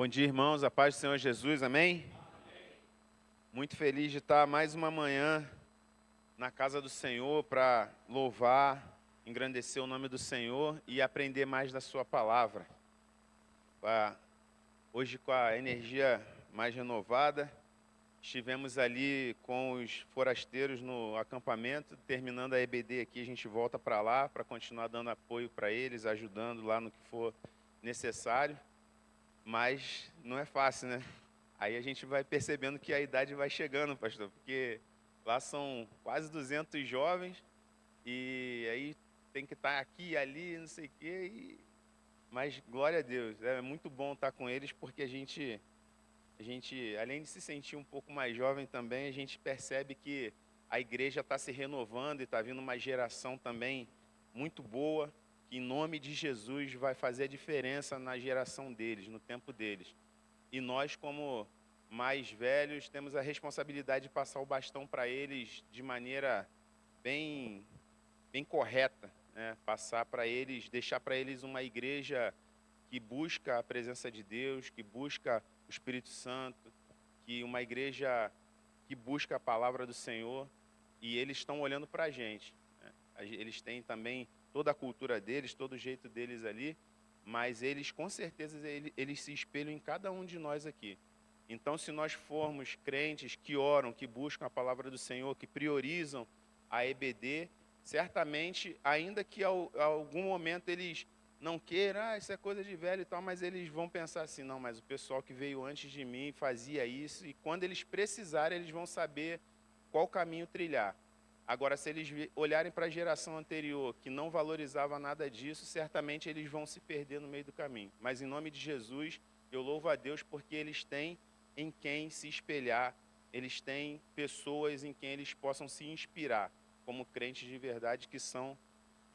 Bom dia, irmãos. A paz do Senhor Jesus, amém? Muito feliz de estar mais uma manhã na casa do Senhor para louvar, engrandecer o nome do Senhor e aprender mais da sua palavra. Hoje, com a energia mais renovada, estivemos ali com os forasteiros no acampamento, terminando a EBD aqui, a gente volta para lá para continuar dando apoio para eles, ajudando lá no que for necessário. Mas não é fácil, né? Aí a gente vai percebendo que a idade vai chegando, pastor, porque lá são quase 200 jovens e aí tem que estar aqui, ali, não sei o quê. Mas glória a Deus, é muito bom estar com eles porque a gente, além de se sentir um pouco mais jovem também, a gente percebe que a igreja está se renovando e está vindo uma geração também muito boa, que em nome de Jesus vai fazer a diferença na geração deles, no tempo deles. E nós, como mais velhos, temos a responsabilidade de passar o bastão para eles de maneira bem, bem correta, né? Passar para eles, deixar para eles uma igreja que busca a presença de Deus, que busca o Espírito Santo, que uma igreja que busca a palavra do Senhor, e eles estão olhando para a gente, né? Eles têm também toda a cultura deles, todo o jeito deles ali, mas eles, com certeza, eles se espelham em cada um de nós aqui. Então, se nós formos crentes que oram, que buscam a palavra do Senhor, que priorizam a EBD, certamente, ainda que a algum momento eles não queiram, isso é coisa de velho e tal, mas eles vão pensar assim, não, mas o pessoal que veio antes de mim fazia isso, e quando eles precisarem, eles vão saber qual caminho trilhar. Agora, se eles olharem para a geração anterior, que não valorizava nada disso, certamente eles vão se perder no meio do caminho. Mas, em nome de Jesus, eu louvo a Deus porque eles têm em quem se espelhar, eles têm pessoas em quem eles possam se inspirar, como crentes de verdade, que são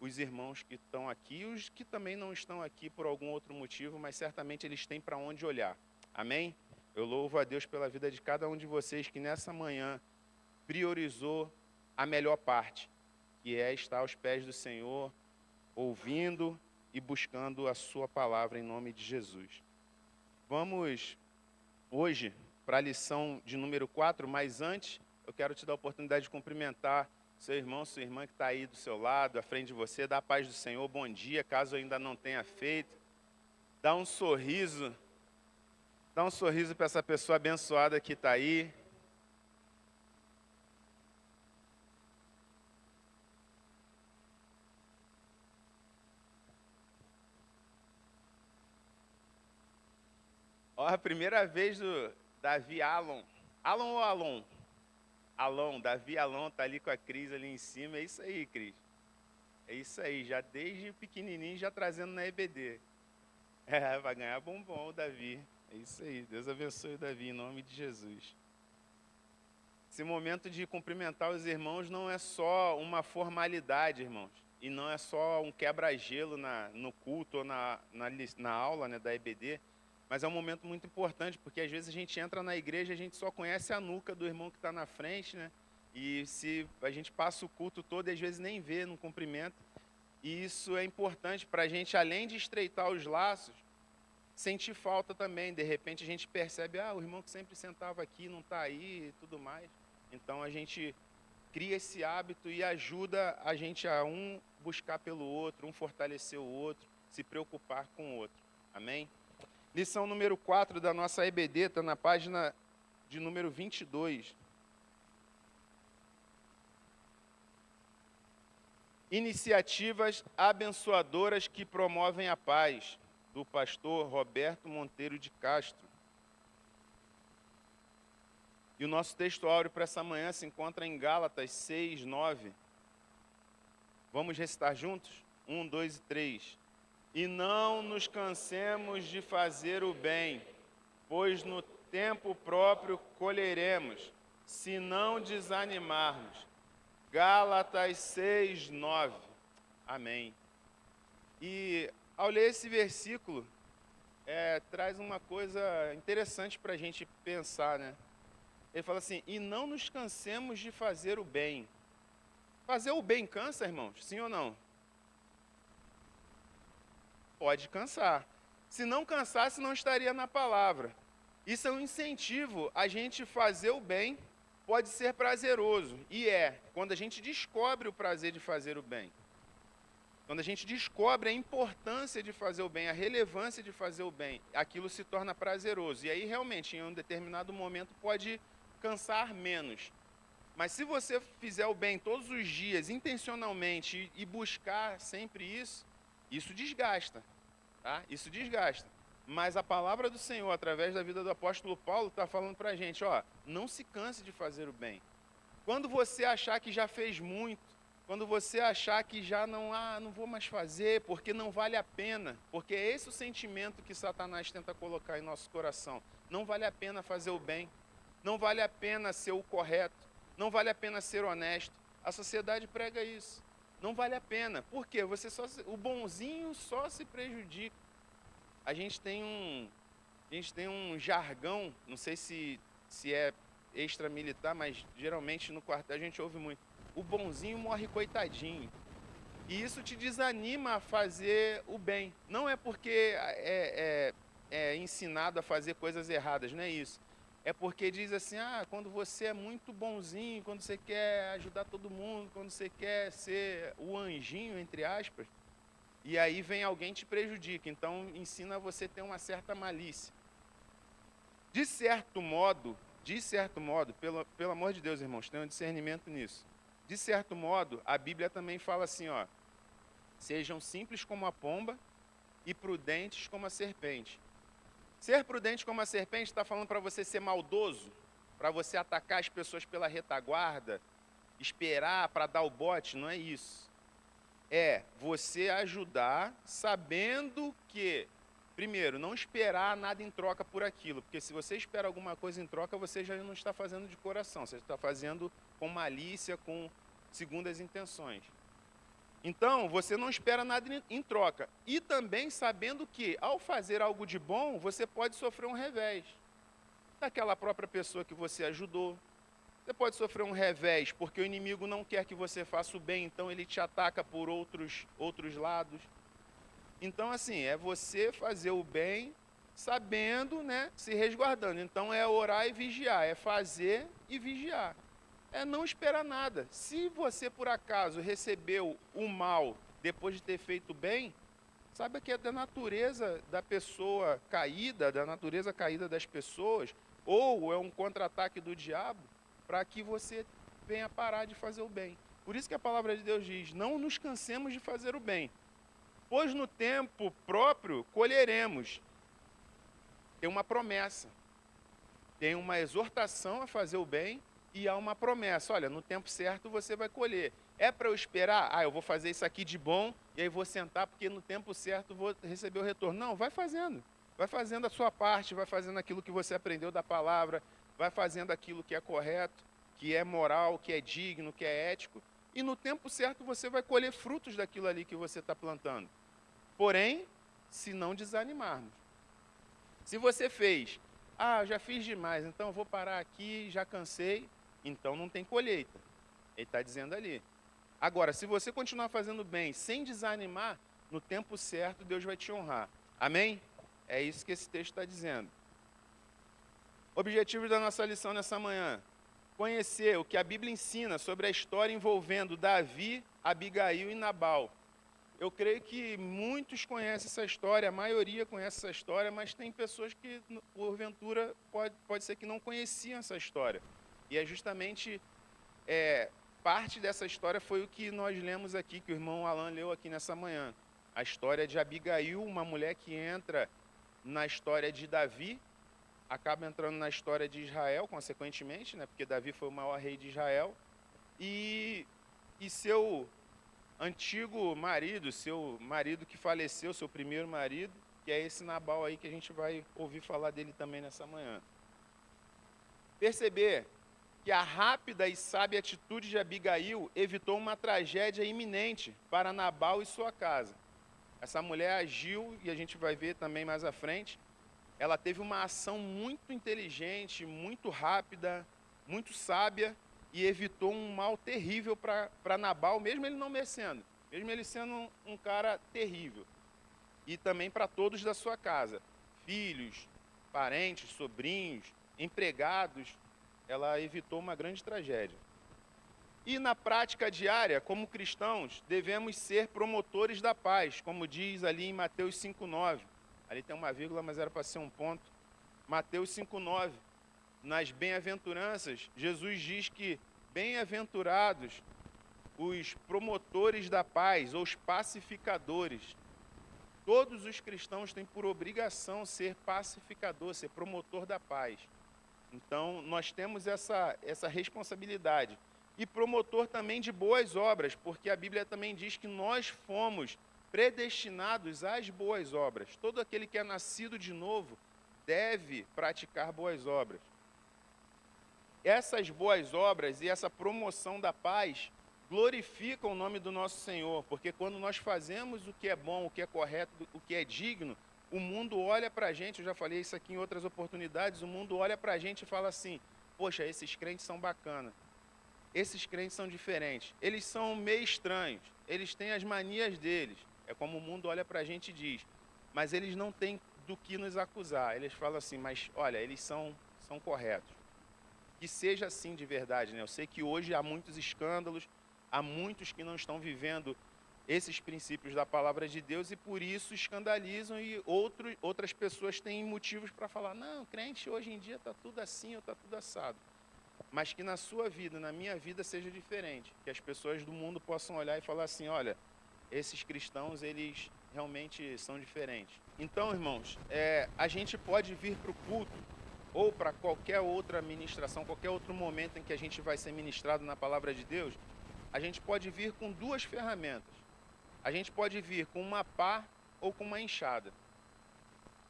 os irmãos que estão aqui e os que também não estão aqui por algum outro motivo, mas certamente eles têm para onde olhar. Amém? Eu louvo a Deus pela vida de cada um de vocês que nessa manhã priorizou a melhor parte, que é estar aos pés do Senhor, ouvindo e buscando a sua palavra em nome de Jesus. Vamos hoje para a lição de número 4, mas antes eu quero te dar a oportunidade de cumprimentar seu irmão, sua irmã que está aí do seu lado, à frente de você, dá a paz do Senhor, bom dia, caso ainda não tenha feito, dá um sorriso para essa pessoa abençoada que está aí. Ó, a primeira vez do Davi Alon. Alon ou Alon? Alon, Davi Alon tá ali com a Cris ali em cima. É isso aí, Cris. É isso aí, já desde pequenininho já trazendo na EBD. É, vai ganhar bombom o Davi. É isso aí, Deus abençoe o Davi em nome de Jesus. Esse momento de cumprimentar os irmãos não é só uma formalidade, irmãos. E não é só um quebra-gelo no culto ou na aula, né, da EBD. Mas é um momento muito importante, porque às vezes a gente entra na igreja e a gente só conhece a nuca do irmão que está na frente, né? E se a gente passa o culto todo e às vezes nem vê no cumprimento. E isso é importante para a gente, além de estreitar os laços, sentir falta também. De repente a gente percebe, o irmão que sempre sentava aqui não está aí e tudo mais. Então a gente cria esse hábito e ajuda a gente a um buscar pelo outro, um fortalecer o outro, se preocupar com o outro. Amém? Lição número 4 da nossa EBD, está na página de número 22. Iniciativas abençoadoras que promovem a paz, do pastor Roberto Monteiro de Castro. E o nosso texto áureo para essa manhã se encontra em Gálatas 6, 9. Vamos recitar juntos? 1, 2 e 3. E não nos cansemos de fazer o bem, pois no tempo próprio colheremos, se não desanimarmos. Gálatas 6, 9. Amém. E ao ler esse versículo, traz uma coisa interessante para a gente pensar, né? Ele fala assim, e não nos cansemos de fazer o bem. Fazer o bem cansa, irmãos? Sim ou não? Pode cansar. Se não cansasse, não estaria na palavra. Isso é um incentivo a gente fazer o bem, pode ser prazeroso, e quando a gente descobre o prazer de fazer o bem. Quando a gente descobre a importância de fazer o bem, a relevância de fazer o bem, aquilo se torna prazeroso. E aí, realmente, em um determinado momento, pode cansar menos. Mas se você fizer o bem todos os dias, intencionalmente, e buscar sempre isso desgasta. Tá? Isso desgasta. Mas a palavra do Senhor, através da vida do apóstolo Paulo, está falando para a gente, não se canse de fazer o bem. Quando você achar que já fez muito, quando você achar que já não vou mais fazer, porque não vale a pena, porque é esse o sentimento que Satanás tenta colocar em nosso coração. Não vale a pena fazer o bem, não vale a pena ser o correto, não vale a pena ser honesto. A sociedade prega isso. Não vale a pena. Por quê? O bonzinho só se prejudica. A gente tem um jargão, não sei se é extra-militar, mas geralmente no quartel a gente ouve muito. O bonzinho morre coitadinho. E isso te desanima a fazer o bem. Não é porque é ensinado a fazer coisas erradas, não é isso. É porque diz assim, quando você é muito bonzinho, quando você quer ajudar todo mundo, quando você quer ser o anjinho, entre aspas, e aí vem alguém e te prejudica. Então ensina você a ter uma certa malícia. De certo modo, pelo amor de Deus, irmãos, tenham discernimento nisso. De certo modo, a Bíblia também fala assim, sejam simples como a pomba e prudentes como a serpente. Ser prudente como a serpente está falando para você ser maldoso, para você atacar as pessoas pela retaguarda, esperar para dar o bote, não é isso. É você ajudar sabendo que, primeiro, não esperar nada em troca por aquilo, porque se você espera alguma coisa em troca, você já não está fazendo de coração, você está fazendo com malícia, com segundas intenções. Então, você não espera nada em troca. E também sabendo que, ao fazer algo de bom, você pode sofrer um revés daquela própria pessoa que você ajudou. Você pode sofrer um revés porque o inimigo não quer que você faça o bem, então ele te ataca por outros lados. Então, assim, é você fazer o bem sabendo, se resguardando. Então, é orar e vigiar, é fazer e vigiar. É não esperar nada. Se você, por acaso, recebeu o mal depois de ter feito bem, saiba que é da natureza da pessoa caída, da natureza caída das pessoas, ou é um contra-ataque do diabo, para que você venha parar de fazer o bem. Por isso que a palavra de Deus diz, não nos cansemos de fazer o bem, pois no tempo próprio colheremos. Tem uma promessa, tem uma exortação a fazer o bem, e há uma promessa, olha, no tempo certo você vai colher. É para eu esperar? Eu vou fazer isso aqui de bom, e aí vou sentar, porque no tempo certo vou receber o retorno. Não, vai fazendo a sua parte, vai fazendo aquilo que você aprendeu da palavra, vai fazendo aquilo que é correto, que é moral, que é digno, que é ético, e no tempo certo você vai colher frutos daquilo ali que você está plantando. Porém, se não desanimarmos. Se você fez, eu já fiz demais, então eu vou parar aqui, já cansei, então não tem colheita. Ele está dizendo ali. Agora, se você continuar fazendo bem, sem desanimar, no tempo certo Deus vai te honrar. Amém? É isso que esse texto está dizendo. Objetivos da nossa lição nessa manhã. Conhecer o que a Bíblia ensina sobre a história envolvendo Davi, Abigail e Nabal. Eu creio que muitos conhecem essa história, a maioria conhece essa história, mas tem pessoas que, porventura, pode ser que não conheciam essa história. E é justamente parte dessa história foi o que nós lemos aqui, que o irmão Alan leu aqui nessa manhã. A história de Abigail, uma mulher que entra na história de Davi, acaba entrando na história de Israel, consequentemente, porque Davi foi o maior rei de Israel, e seu antigo marido, seu marido que faleceu, seu primeiro marido, que é esse Nabal aí que a gente vai ouvir falar dele também nessa manhã. Perceber que a rápida e sábia atitude de Abigail evitou uma tragédia iminente para Nabal e sua casa. Essa mulher agiu, e a gente vai ver também mais à frente, ela teve uma ação muito inteligente, muito rápida, muito sábia, e evitou um mal terrível para Nabal, mesmo ele não merecendo, mesmo ele sendo um cara terrível. e também para todos da sua casa, filhos, parentes, sobrinhos, empregados. Ela evitou uma grande tragédia. E na prática diária, como cristãos, devemos ser promotores da paz, como diz ali em Mateus 5,9. Ali tem uma vírgula, mas era para ser um ponto. Mateus 5,9. Nas bem-aventuranças, Jesus diz que bem-aventurados os promotores da paz, ou os pacificadores. Todos os cristãos têm por obrigação ser pacificador, ser promotor da paz. Então, nós temos essa responsabilidade. E promotor também de boas obras, porque a Bíblia também diz que nós fomos predestinados às boas obras. Todo aquele que é nascido de novo deve praticar boas obras. Essas boas obras e essa promoção da paz glorificam o nome do nosso Senhor, porque quando nós fazemos o que é bom, o que é correto, o que é digno, o mundo olha para a gente, eu já falei isso aqui em outras oportunidades, o mundo olha para a gente e fala assim, poxa, esses crentes são bacanas. Esses crentes são diferentes, eles são meio estranhos, eles têm as manias deles, é como o mundo olha para a gente e diz, mas eles não têm do que nos acusar, eles falam assim, mas olha, eles são corretos. Que seja assim de verdade, né? Eu sei que hoje há muitos escândalos, há muitos que não estão vivendo esses princípios da palavra de Deus e por isso escandalizam e outras pessoas têm motivos para falar, não, crente hoje em dia está tudo assim ou está tudo assado. Mas que na sua vida, na minha vida, seja diferente. Que as pessoas do mundo possam olhar e falar assim, olha, esses cristãos, eles realmente são diferentes. Então, irmãos, a gente pode vir para o culto ou para qualquer outra ministração, qualquer outro momento em que a gente vai ser ministrado na palavra de Deus, a gente pode vir com duas ferramentas. A gente pode vir com uma pá ou com uma enxada.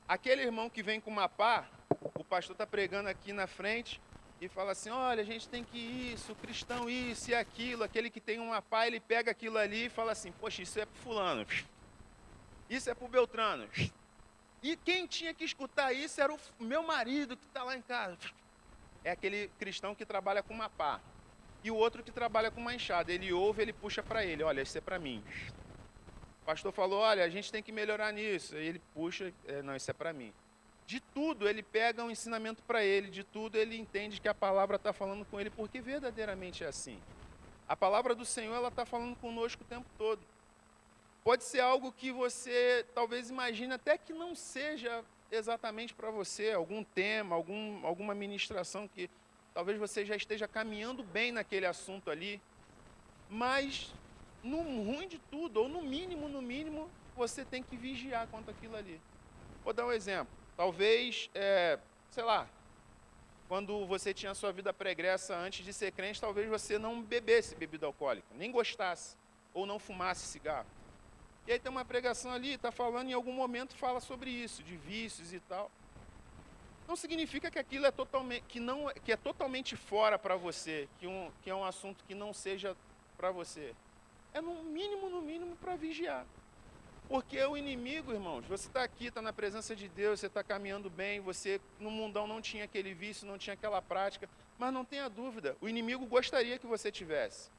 Aquele irmão que vem com uma pá, o pastor está pregando aqui na frente, e fala assim, olha, a gente tem que isso, o cristão isso e aquilo, aquele que tem uma pá, ele pega aquilo ali e fala assim, poxa, isso é pro fulano, isso é pro Beltrano. E quem tinha que escutar isso era o meu marido que está lá em casa. É aquele cristão que trabalha com uma pá. E o outro que trabalha com uma enxada, ele ouve, ele puxa para ele, olha, isso é para mim. O pastor falou, olha, a gente tem que melhorar nisso. Aí ele puxa, não, isso é para mim. De tudo ele pega um ensinamento para ele, de tudo ele entende que a palavra está falando com ele, porque verdadeiramente é assim. A palavra do Senhor, ela está falando conosco o tempo todo. Pode ser algo que você talvez imagine até que não seja exatamente para você, algum tema, alguma ministração que talvez você já esteja caminhando bem naquele assunto ali, mas no ruim de tudo, ou no mínimo, você tem que vigiar quanto àquilo ali. Vou dar um exemplo. Talvez, sei lá, quando você tinha a sua vida pregressa antes de ser crente, talvez você não bebesse bebida alcoólica, nem gostasse, ou não fumasse cigarro. E aí tem uma pregação ali, está falando, em algum momento fala sobre isso, de vícios e tal. Não significa que aquilo é totalmente fora para você, que é um assunto que não seja para você. É no mínimo para vigiar. Porque o inimigo, irmãos, você está aqui, está na presença de Deus, você está caminhando bem, você no mundão não tinha aquele vício, não tinha aquela prática, mas não tenha dúvida, o inimigo gostaria que você tivesse.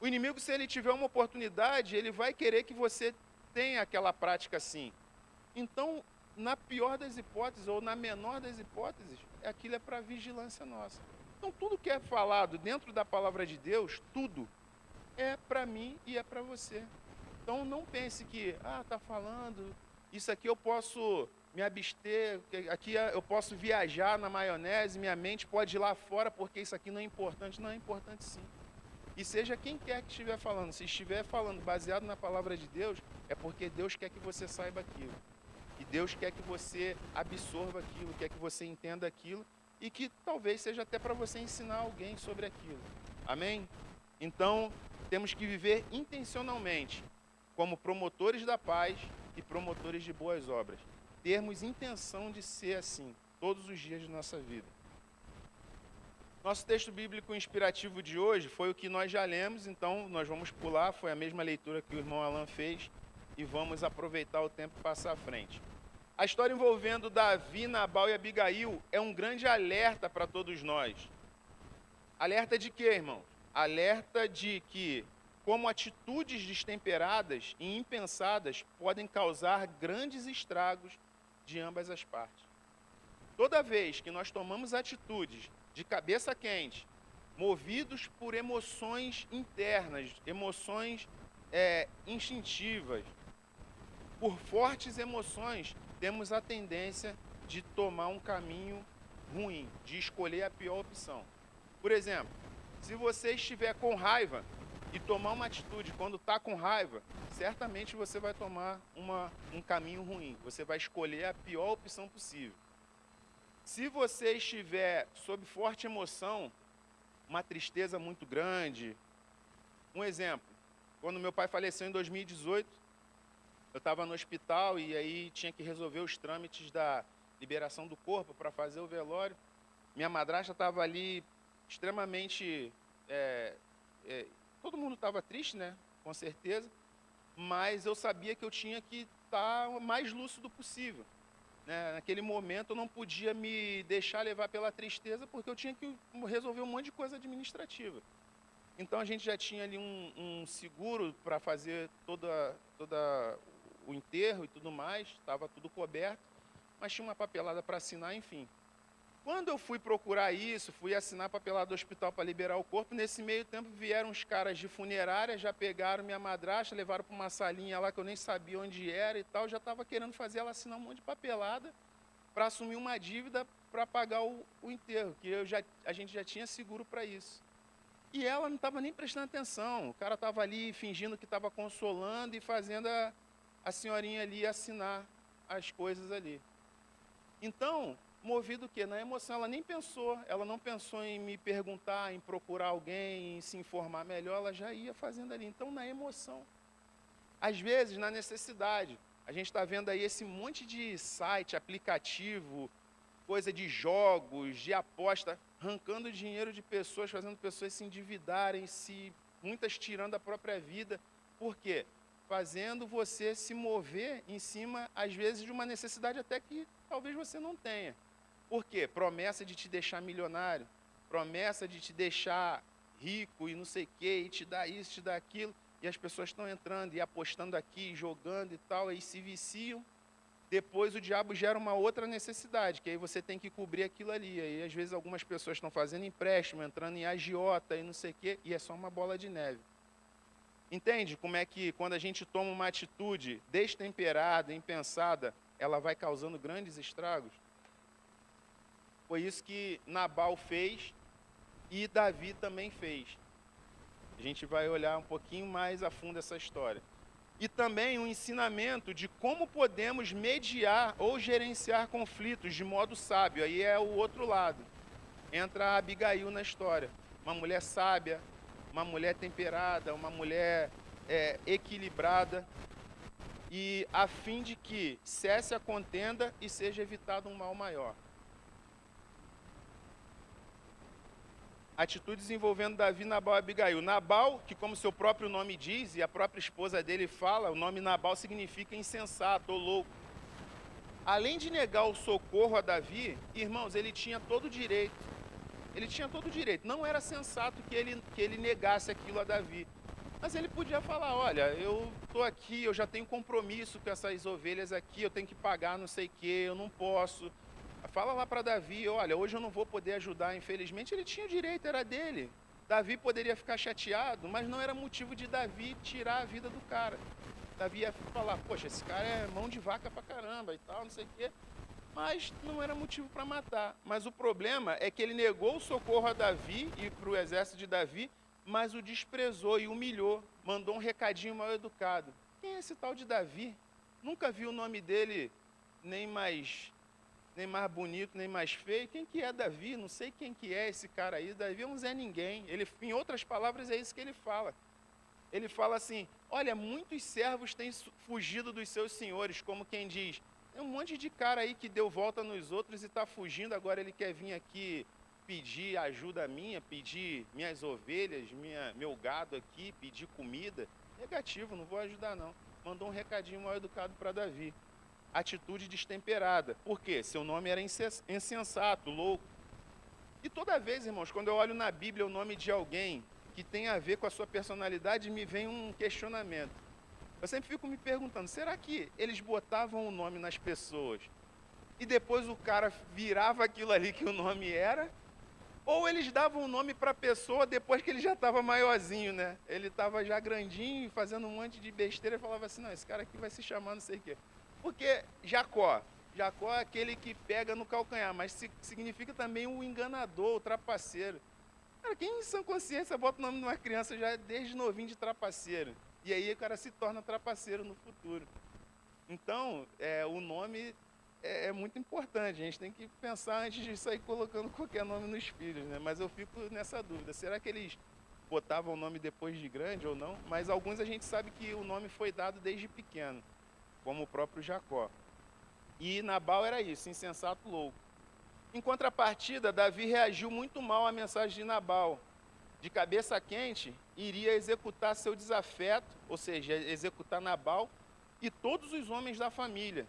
O inimigo, se ele tiver uma oportunidade, ele vai querer que você tenha aquela prática assim. Então, na pior das hipóteses, ou na menor das hipóteses, aquilo é para vigilância nossa. Então, tudo que é falado dentro da palavra de Deus, tudo, é para mim e é para você. Então, não pense que, está falando, isso aqui eu posso me abster, aqui eu posso viajar na maionese, minha mente pode ir lá fora, porque isso aqui não é importante. Não é importante sim. E seja quem quer que estiver falando, se estiver falando baseado na palavra de Deus, é porque Deus quer que você saiba aquilo. E Deus quer que você absorva aquilo, quer que você entenda aquilo, e que talvez seja até para você ensinar alguém sobre aquilo. Amém? Então, temos que viver intencionalmente, como promotores da paz e promotores de boas obras. Termos intenção de ser assim, todos os dias de nossa vida. Nosso texto bíblico inspirativo de hoje foi o que nós já lemos, então nós vamos pular, foi a mesma leitura que o irmão Alan fez, e vamos aproveitar o tempo e passar à frente. A história envolvendo Davi, Nabal e Abigail é um grande alerta para todos nós. Alerta de quê, irmão? Alerta de que como atitudes destemperadas e impensadas podem causar grandes estragos de ambas as partes. Toda vez que nós tomamos atitudes de cabeça quente, movidos por emoções internas, emoções instintivas, por fortes emoções, temos a tendência de tomar um caminho ruim, de escolher a pior opção. Por exemplo, se você estiver com raiva e tomar uma atitude quando está com raiva, certamente você vai tomar um caminho ruim, você vai escolher a pior opção possível. Se você estiver sob forte emoção, uma tristeza muito grande, um exemplo, quando meu pai faleceu em 2018, eu estava no hospital e aí tinha que resolver os trâmites da liberação do corpo para fazer o velório. Minha madrasta estava ali extremamente... todo mundo estava triste, né? Com certeza. Mas eu sabia que eu tinha que estar o mais lúcido possível. Né? Naquele momento eu não podia me deixar levar pela tristeza porque eu tinha que resolver um monte de coisa administrativa. Então a gente já tinha ali um seguro para fazer toda o enterro e tudo mais, estava tudo coberto, mas tinha uma papelada para assinar, enfim. Quando eu fui procurar isso, fui assinar a papelada do hospital para liberar o corpo, nesse meio tempo vieram os caras de funerária, já pegaram minha madrasta, levaram para uma salinha lá que eu nem sabia onde era e tal, já estava querendo fazer ela assinar um monte de papelada para assumir uma dívida para pagar o enterro, que a gente já tinha seguro para isso. E ela não estava nem prestando atenção, o cara estava ali fingindo que estava consolando e fazendo a senhorinha ali assinar as coisas ali. Então, movido o quê? Na emoção, ela nem pensou, ela não pensou em me perguntar, em procurar alguém, em se informar melhor, ela já ia fazendo ali. Então, na emoção. Às vezes, na necessidade. A gente está vendo aí esse monte de site, aplicativo, coisa de jogos, de aposta, arrancando dinheiro de pessoas, fazendo pessoas se endividarem, muitas tirando a própria vida. Por quê? Fazendo você se mover em cima, às vezes, de uma necessidade até que talvez você não tenha. Por quê? Promessa de te deixar milionário, promessa de te deixar rico e não sei o quê, e te dar isso, te dar aquilo, e as pessoas estão entrando e apostando aqui, jogando e tal, aí se viciam. Depois o diabo gera uma outra necessidade, que aí você tem que cobrir aquilo ali. Aí, às vezes, algumas pessoas estão fazendo empréstimo, entrando em agiota e não sei o quê, e é só uma bola de neve. Entende como é que, quando a gente toma uma atitude destemperada, impensada, ela vai causando grandes estragos? Foi isso que Nabal fez e Davi também fez. A gente vai olhar um pouquinho mais a fundo essa história. E também um ensinamento de como podemos mediar ou gerenciar conflitos de modo sábio. Aí é o outro lado. Entra a Abigail na história. Uma mulher sábia, uma mulher temperada, uma mulher equilibrada, e a fim de que cesse a contenda e seja evitado um mal maior. Atitudes envolvendo Davi, Nabal e Abigail. Nabal, que como seu próprio nome diz, e a própria esposa dele fala, o nome Nabal significa insensato ou louco. Além de negar o socorro a Davi, irmãos, ele tinha todo o direito. Ele tinha todo o direito. Não era sensato que ele negasse aquilo a Davi. Mas ele podia falar, olha, eu estou aqui, eu já tenho compromisso com essas ovelhas aqui, eu tenho que pagar não sei o quê, eu não posso. Fala lá para Davi, olha, hoje eu não vou poder ajudar, infelizmente. Ele tinha o direito, era dele. Davi poderia ficar chateado, mas não era motivo de Davi tirar a vida do cara. Davi ia falar, poxa, esse cara é mão de vaca pra caramba e tal, não sei o quê. Mas não era motivo para matar. Mas o problema é que ele negou o socorro a Davi e para o exército de Davi, mas o desprezou e humilhou, mandou um recadinho mal educado. Quem é esse tal de Davi? Nunca vi o nome dele nem mais bonito, nem mais feio. Quem que é Davi? Não sei quem que é esse cara aí. Davi é um Zé Ninguém. Ele, em outras palavras, é isso que ele fala. Ele fala assim, olha, muitos servos têm fugido dos seus senhores, como quem diz, tem um monte de cara aí que deu volta nos outros e está fugindo, agora ele quer vir aqui pedir ajuda minha, pedir minhas ovelhas, meu gado aqui, pedir comida. Negativo, não vou ajudar não. Mandou um recadinho mal educado para Davi. Atitude destemperada. Por quê? Seu nome era insensato, louco. E toda vez, irmãos, quando eu olho na Bíblia o nome de alguém que tem a ver com a sua personalidade, me vem um questionamento. Eu sempre fico me perguntando, será que eles botavam o nome nas pessoas e depois o cara virava aquilo ali que o nome era? Ou eles davam o nome para a pessoa depois que ele já estava maiorzinho, né? Ele estava já grandinho, fazendo um monte de besteira, e falava assim, não, esse cara aqui vai se chamar não sei o quê. Porque Jacó é aquele que pega no calcanhar, mas significa também o enganador, o trapaceiro. Cara, quem em sã consciência bota o nome de uma criança já desde novinho de trapaceiro? E aí o cara se torna trapaceiro no futuro. Então, o nome é muito importante. A gente tem que pensar antes de sair colocando qualquer nome nos filhos, né? Mas eu fico nessa dúvida. Será que eles botavam o nome depois de grande ou não? Mas alguns a gente sabe que o nome foi dado desde pequeno, como o próprio Jacó. E Nabal era isso, insensato, louco. Em contrapartida, Davi reagiu muito mal à mensagem de Nabal. De cabeça quente, iria executar seu desafeto, ou seja, executar Nabal e todos os homens da família.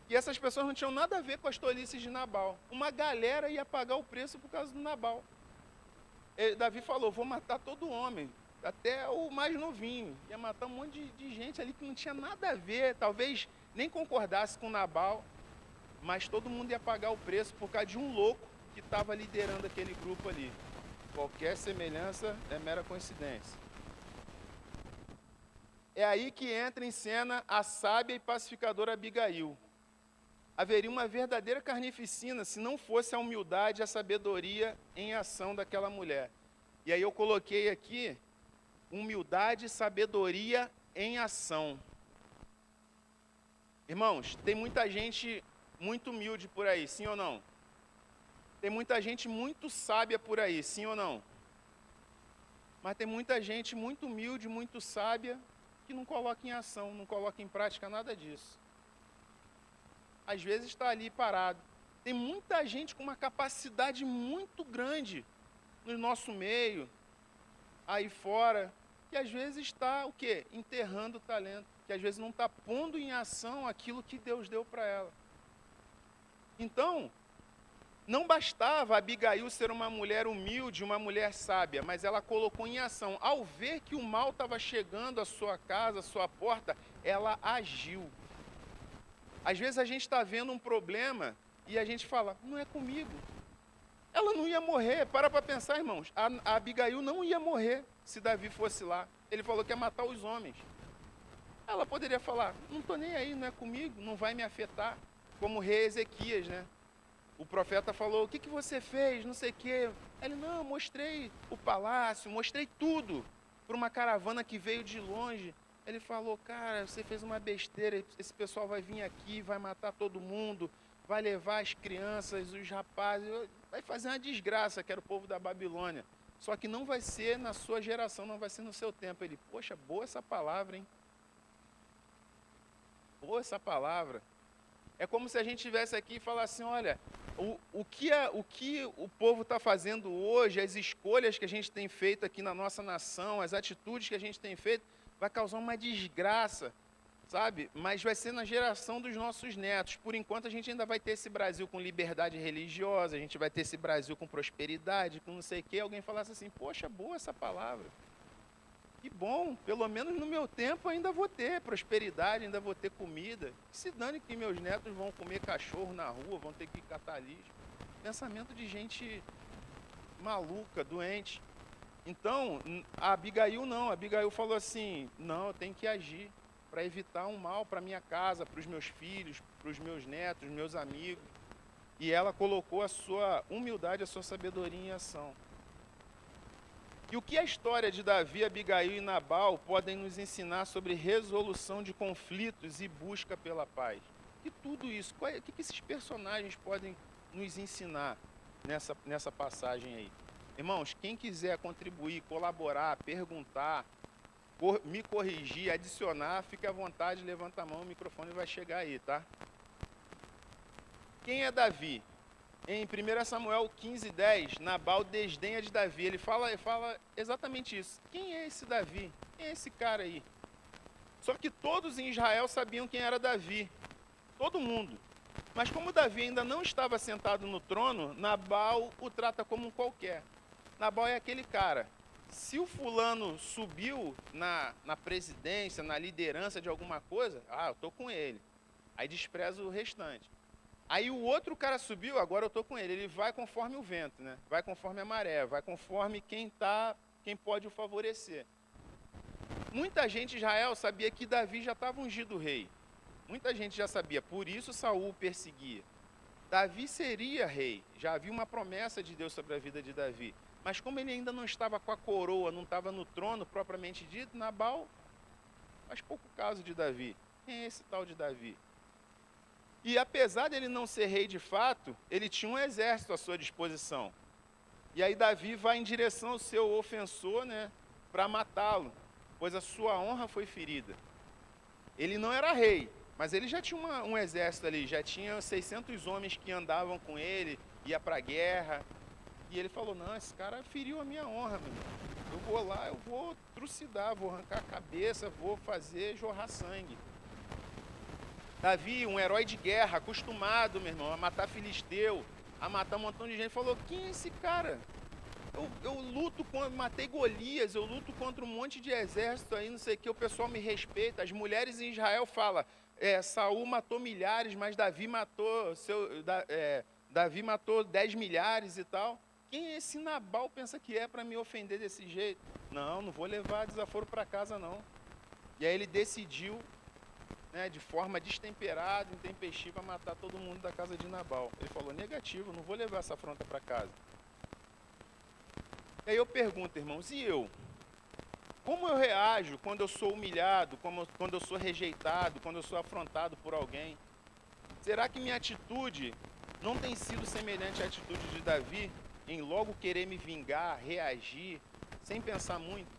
E essas pessoas não tinham nada a ver com as tolices de Nabal. Uma galera ia pagar o preço por causa do Nabal. Davi falou, vou matar todo homem, até o mais novinho. Ia matar um monte de gente ali que não tinha nada a ver, talvez nem concordasse com Nabal, mas todo mundo ia pagar o preço por causa de um louco que estava liderando aquele grupo ali. Qualquer semelhança é mera coincidência. É aí que entra em cena a sábia e pacificadora Abigail. Haveria uma verdadeira carnificina se não fosse a humildade e a sabedoria em ação daquela mulher. E aí eu coloquei aqui, humildade e sabedoria em ação. Irmãos, tem muita gente muito humilde por aí, sim ou não? Tem muita gente muito sábia por aí, sim ou não? Mas tem muita gente muito humilde, muito sábia, que não coloca em ação, não coloca em prática nada disso. Às vezes está ali parado. Tem muita gente com uma capacidade muito grande no nosso meio, aí fora, que às vezes está o quê? Enterrando o talento, que às vezes não está pondo em ação aquilo que Deus deu para ela. Então, não bastava Abigail ser uma mulher humilde, uma mulher sábia, mas ela colocou em ação. Ao ver que o mal estava chegando à sua casa, à sua porta, ela agiu. Às vezes a gente está vendo um problema e a gente fala, não é comigo. Ela não ia morrer, para pensar, irmãos. A Abigail não ia morrer se Davi fosse lá. Ele falou que ia matar os homens. Ela poderia falar, não estou nem aí, não é comigo, não vai me afetar. Como o rei Ezequias, né? O profeta falou, o que você fez, não sei o quê. Ele, não, mostrei o palácio, mostrei tudo para uma caravana que veio de longe. Ele falou, cara, você fez uma besteira, esse pessoal vai vir aqui, vai matar todo mundo, vai levar as crianças, os rapazes, vai fazer uma desgraça, que era o povo da Babilônia. Só que não vai ser na sua geração, não vai ser no seu tempo. Ele, poxa, boa essa palavra, hein? Boa essa palavra. É como se a gente estivesse aqui e falasse assim, olha, o que o povo está fazendo hoje, as escolhas que a gente tem feito aqui na nossa nação, as atitudes que a gente tem feito, vai causar uma desgraça, sabe? Mas vai ser na geração dos nossos netos. Por enquanto, a gente ainda vai ter esse Brasil com liberdade religiosa, a gente vai ter esse Brasil com prosperidade, com não sei o quê. Alguém falasse assim, poxa, boa essa palavra. Que bom, pelo menos no meu tempo ainda vou ter prosperidade, ainda vou ter comida. Se dane que meus netos vão comer cachorro na rua, vão ter que catar lixo. Pensamento de gente maluca, doente. Então, a Abigail não. A Abigail falou assim, não, eu tenho que agir para evitar um mal para minha casa, para os meus filhos, para os meus netos, meus amigos. E ela colocou a sua humildade, a sua sabedoria em ação. E o que a história de Davi, Abigail e Nabal podem nos ensinar sobre resolução de conflitos e busca pela paz? E tudo isso, o que esses personagens podem nos ensinar nessa passagem aí? Irmãos, quem quiser contribuir, colaborar, perguntar, me corrigir, adicionar, fique à vontade, levanta a mão, o microfone vai chegar aí, tá? Quem é Davi? Em 1 Samuel 15:10, Nabal desdenha de Davi. Ele fala exatamente isso. Quem é esse Davi? Quem é esse cara aí? Só que todos em Israel sabiam quem era Davi. Todo mundo. Mas como Davi ainda não estava sentado no trono, Nabal o trata como um qualquer. Nabal é aquele cara. Se o fulano subiu na presidência, na liderança de alguma coisa, eu tô com ele. Aí despreza o restante. Aí o outro cara subiu, agora eu tô com ele. Ele vai conforme o vento, né? Vai conforme a maré, vai conforme quem pode o favorecer. Muita gente em Israel sabia que Davi já estava ungido rei. Muita gente já sabia, por isso Saul o perseguia. Davi seria rei, já havia uma promessa de Deus sobre a vida de Davi. Mas como ele ainda não estava com a coroa, não estava no trono propriamente dito, Nabal faz pouco caso de Davi. Quem é esse tal de Davi? E apesar de ele não ser rei de fato, ele tinha um exército à sua disposição. E aí Davi vai em direção ao seu ofensor, né, para matá-lo, pois a sua honra foi ferida. Ele não era rei, mas ele já tinha um exército ali, já tinha 600 homens que andavam com ele, ia para a guerra. E ele falou, não, esse cara feriu a minha honra, meu irmão. Eu vou lá, eu vou trucidar, vou arrancar a cabeça, vou fazer jorrar sangue. Davi, um herói de guerra, acostumado, meu irmão, a matar filisteu, a matar um montão de gente, falou, quem é esse cara? Eu luto, matei Golias, eu luto contra um monte de exército aí, não sei o que, o pessoal me respeita. As mulheres em Israel falam, Saul matou milhares, mas Davi matou, Davi matou 10 milhares e tal. Quem esse Nabal pensa que é para me ofender desse jeito? Não vou levar desaforo para casa não. E aí ele decidiu, né, de forma destemperada, intempestiva, matar todo mundo da casa de Nabal. Ele falou, negativo, não vou levar essa afronta para casa. E aí eu pergunto, irmãos, e eu? Como eu reajo quando eu sou humilhado, quando eu sou rejeitado, quando eu sou afrontado por alguém? Será que minha atitude não tem sido semelhante à atitude de Davi, em logo querer me vingar, reagir, sem pensar muito?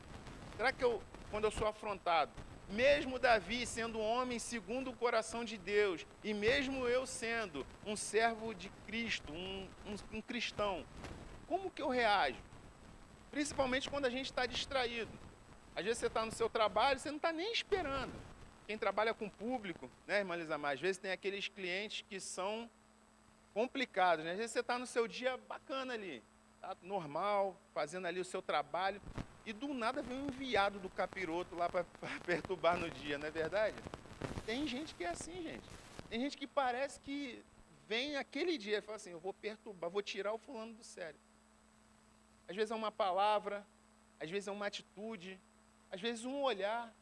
Será que quando eu sou afrontado, mesmo Davi sendo um homem segundo o coração de Deus, e mesmo eu sendo um servo de Cristo, um cristão, como que eu reajo? Principalmente quando a gente está distraído. Às vezes você está no seu trabalho, você não está nem esperando. Quem trabalha com público, né, irmã Lisamar, às vezes tem aqueles clientes que são complicados, né? Às vezes você está no seu dia bacana ali, tá normal, fazendo ali o seu trabalho, e do nada vem um enviado do capiroto lá para perturbar no dia, não é verdade? Tem gente que é assim, gente. Tem gente que parece que vem aquele dia e fala assim, eu vou perturbar, vou tirar o fulano do sério. Às vezes é uma palavra, às vezes é uma atitude, às vezes um olhar,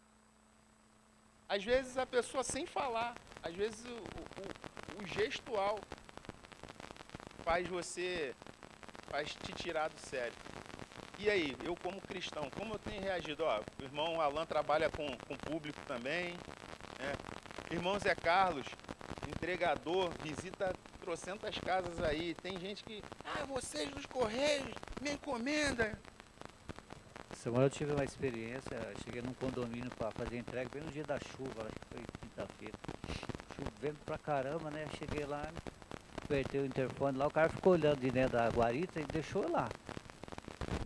às vezes a pessoa sem falar, às vezes o gestual faz te tirar do sério. E aí, eu como cristão, como eu tenho reagido? O irmão Alan trabalha com público também, né? Irmão Zé Carlos, entregador, visita trocentas casas aí. Tem gente que, vocês dos Correios, minha encomenda. Semana eu tive uma experiência, cheguei num condomínio para fazer entrega bem no dia da chuva, acho que foi quinta-feira. Chovendo pra caramba, né? Cheguei lá, apertei o interfone lá, o cara ficou olhando de dentro da guarita e deixou eu lá.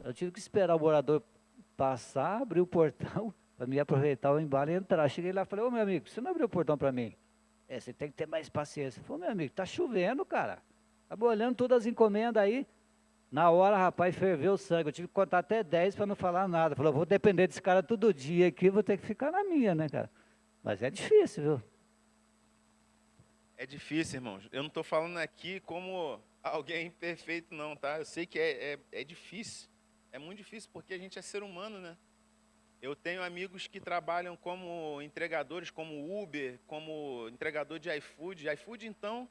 Eu tive que esperar o morador passar, abrir o portão, para me aproveitar o embalo e entrar. Cheguei lá e falei, ô meu amigo, você não abriu o portão para mim? Você tem que ter mais paciência. Ele falou, meu amigo, tá chovendo, cara. Tava olhando todas as encomendas aí. Na hora, rapaz, ferveu o sangue. Eu tive que contar até 10 para não falar nada. Falou, vou depender desse cara todo dia aqui, vou ter que ficar na minha, né, cara? Mas é difícil, viu? É difícil, irmãos. Eu não estou falando aqui como alguém perfeito, não, tá? Eu sei que é difícil. É muito difícil porque a gente é ser humano, né? Eu tenho amigos que trabalham como entregadores, como Uber, como entregador de iFood. iFood, então,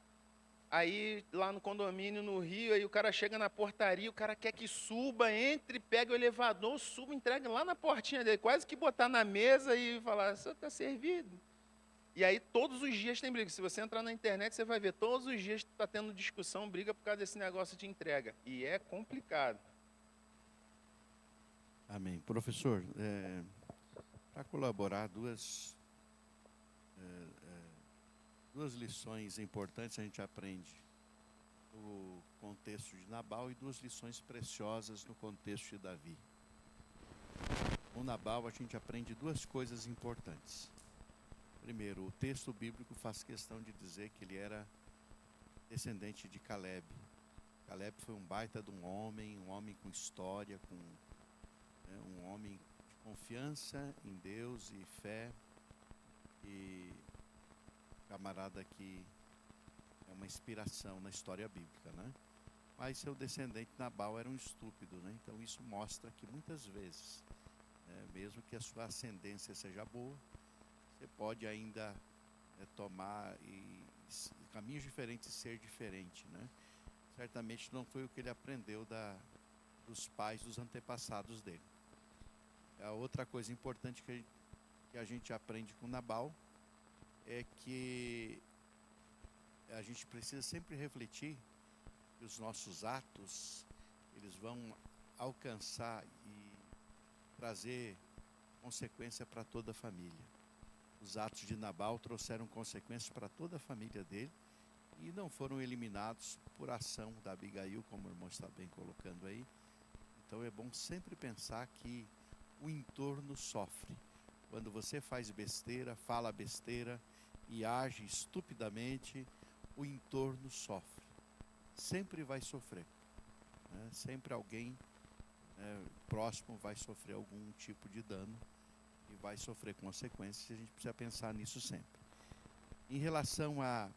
aí lá no condomínio, no Rio, aí o cara chega na portaria, o cara quer que suba, entre, pega o elevador, suba, entrega lá na portinha dele, quase que botar na mesa e falar, você está servido. E aí todos os dias tem briga. Se você entrar na internet, você vai ver, todos os dias está tendo discussão, briga por causa desse negócio de entrega. E é complicado. Amém. Professor, para colaborar, duas lições importantes a gente aprende no contexto de Nabal e duas lições preciosas no contexto de Davi. Com Nabal a gente aprende duas coisas importantes. Primeiro, o texto bíblico faz questão de dizer que ele era descendente de Caleb. Caleb foi um baita de um homem com história, um homem de confiança em Deus e fé, e camarada que é uma inspiração na história bíblica, né? Mas seu descendente Nabal era um estúpido, né? Então isso mostra que muitas vezes, mesmo que a sua ascendência seja boa, você pode ainda tomar caminhos diferentes e ser diferente, né? Certamente não foi o que ele aprendeu dos pais, dos antepassados dele. A outra coisa importante que a gente aprende com Nabal é que a gente precisa sempre refletir que os nossos atos, eles vão alcançar e trazer consequência para toda a família. Os atos de Nabal trouxeram consequências para toda a família dele e não foram eliminados por ação da Abigail, como o irmão está bem colocando aí. Então é bom sempre pensar que o entorno sofre. Quando você faz besteira, fala besteira e age estupidamente, o entorno sofre. Sempre vai sofrer, né? Sempre alguém próximo vai sofrer algum tipo de dano e vai sofrer consequências. A gente precisa pensar nisso sempre. Em relação a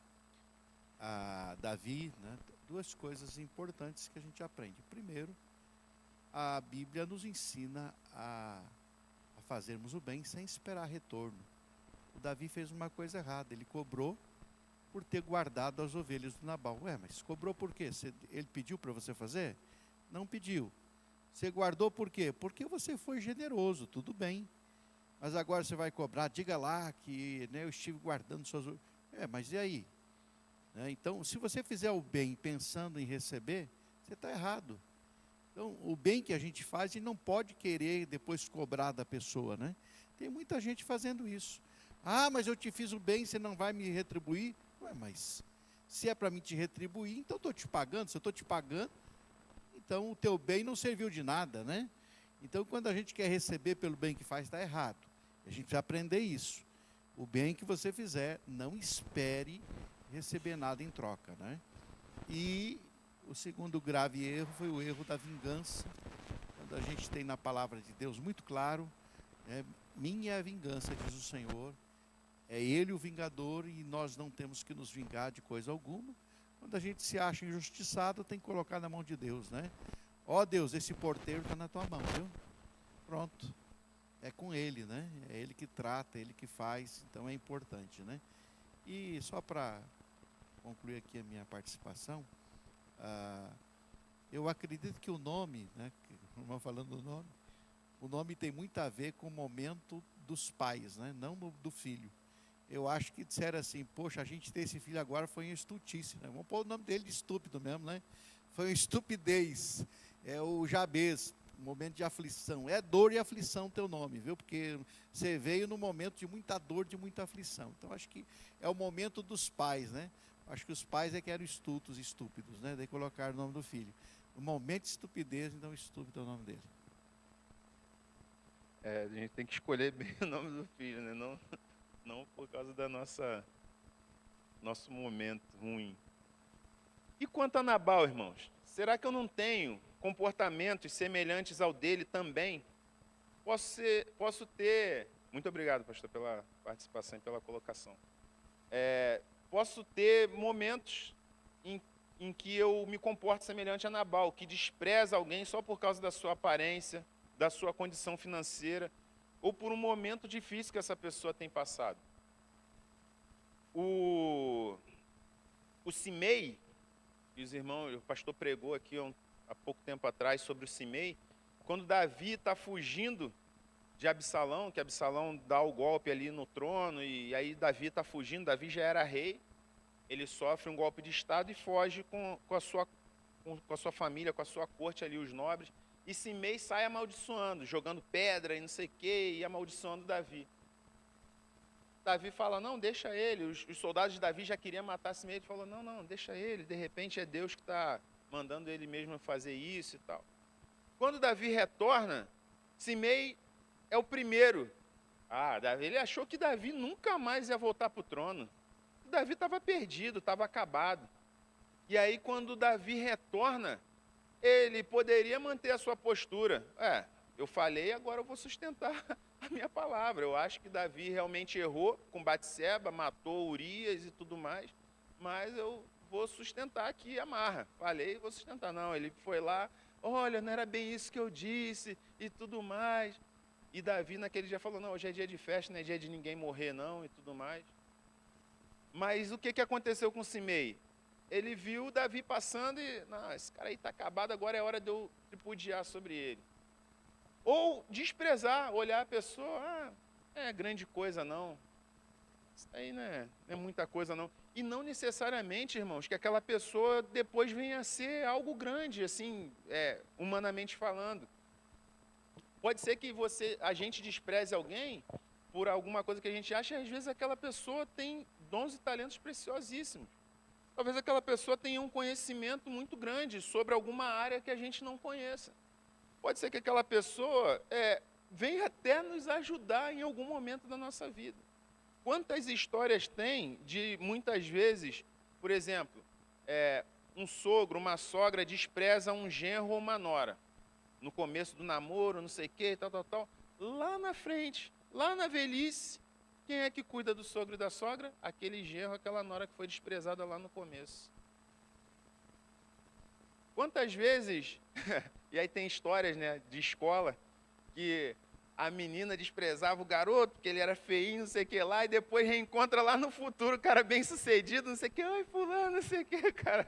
Davi, né, duas coisas importantes que a gente aprende. Primeiro, a Bíblia nos ensina a fazermos o bem sem esperar retorno. O Davi fez uma coisa errada, ele cobrou por ter guardado as ovelhas do Nabal. Ué, mas cobrou por quê? Ele pediu para você fazer? Não pediu. Você guardou por quê? Porque você foi generoso, tudo bem. Mas agora você vai cobrar, diga lá que, né, eu estive guardando suas ovelhas. Mas e aí? Então, se você fizer o bem pensando em receber, você está errado. Então, o bem que a gente faz, a gente não pode querer depois cobrar da pessoa, né? Tem muita gente fazendo isso. Ah, mas eu te fiz o bem, você não vai me retribuir? Ué, mas se é para mim te retribuir, então estou te pagando. Se eu estou te pagando, então o teu bem não serviu de nada, né? Então, quando a gente quer receber pelo bem que faz, está errado. A gente precisa aprender isso. O bem que você fizer, não espere receber nada em troca, né? E o segundo grave erro foi o erro da vingança. Quando a gente tem na palavra de Deus muito claro, minha é a vingança, diz o Senhor, é Ele o vingador e nós não temos que nos vingar de coisa alguma. Quando a gente se acha injustiçado, tem que colocar na mão de Deus, né? Ó Deus, esse porteiro está na tua mão, viu? Pronto. É com Ele, né? É Ele que trata, é Ele que faz, então é importante, né? E só para concluir aqui a minha participação, eu acredito que o nome, né, vamos falando do nome, o nome tem muito a ver com o momento dos pais, né, não do filho. Eu acho que disseram assim, poxa, a gente ter esse filho agora foi uma estultice, né? Vamos pôr o nome dele de estúpido mesmo, né? Foi uma estupidez, é o Jabez, um momento de aflição. É dor e aflição teu nome, viu? Porque você veio num momento de muita dor, de muita aflição. Então, acho que é o momento dos pais, né? Acho que os pais é que eram estúpidos, né? Daí colocaram o nome do filho. No momento de estupidez, então estúpido é o nome dele. A gente tem que escolher bem o nome do filho, né? Não por causa da nosso momento ruim. E quanto a Nabal, irmãos? Será que eu não tenho comportamentos semelhantes ao dele também? Posso ter... Muito obrigado, pastor, pela participação e pela colocação. Posso ter momentos em que eu me comporto semelhante a Nabal, que despreza alguém só por causa da sua aparência, da sua condição financeira, ou por um momento difícil que essa pessoa tem passado. O Simei, e os irmãos, o pastor pregou aqui há pouco tempo atrás sobre o Simei, quando Davi está fugindo de Absalão, que Absalão dá o golpe ali no trono, e aí Davi está fugindo, Davi já era rei, ele sofre um golpe de estado e foge com a sua família, com a sua corte ali, os nobres, e Simei sai amaldiçoando, jogando pedra e não sei o quê, e amaldiçoando Davi. Davi fala, não, deixa ele, os soldados de Davi já queriam matar Simei, ele falou, não, deixa ele, de repente é Deus que está mandando ele mesmo fazer isso e tal. Quando Davi retorna, Simei é o primeiro. Ele achou que Davi nunca mais ia voltar para o trono. Davi estava perdido, estava acabado. E aí, quando Davi retorna, ele poderia manter a sua postura. eu falei, agora eu vou sustentar a minha palavra. Eu acho que Davi realmente errou com Batseba, matou Urias e tudo mais, mas eu vou sustentar aqui a marra. Falei, vou sustentar. Não, ele foi lá, olha, não era bem isso que eu disse e tudo mais. E Davi naquele dia falou, não, hoje é dia de festa, não é dia de ninguém morrer não e tudo mais. Mas o que aconteceu com Simei? Ele viu Davi passando e, não, esse cara aí está acabado, agora é hora de eu tripudiar sobre ele. Ou desprezar, olhar a pessoa, é grande coisa não. Isso aí não é muita coisa não. E não necessariamente, irmãos, que aquela pessoa depois venha a ser algo grande, assim, humanamente falando. Pode ser que a gente despreze alguém por alguma coisa que a gente acha, e às vezes aquela pessoa tem dons e talentos preciosíssimos. Talvez aquela pessoa tenha um conhecimento muito grande sobre alguma área que a gente não conheça. Pode ser que aquela pessoa venha até nos ajudar em algum momento da nossa vida. Quantas histórias tem de, muitas vezes, por exemplo, um sogro, uma sogra despreza um genro ou uma nora. No começo do namoro, não sei o quê, tal. Lá na frente, lá na velhice, quem é que cuida do sogro e da sogra? Aquele genro, aquela nora que foi desprezada lá no começo. Quantas vezes, e aí tem histórias, né, de escola, que a menina desprezava o garoto, porque ele era feinho, não sei o que lá, e depois reencontra lá no futuro o cara bem sucedido, não sei o que, oi fulano, não sei o que, cara.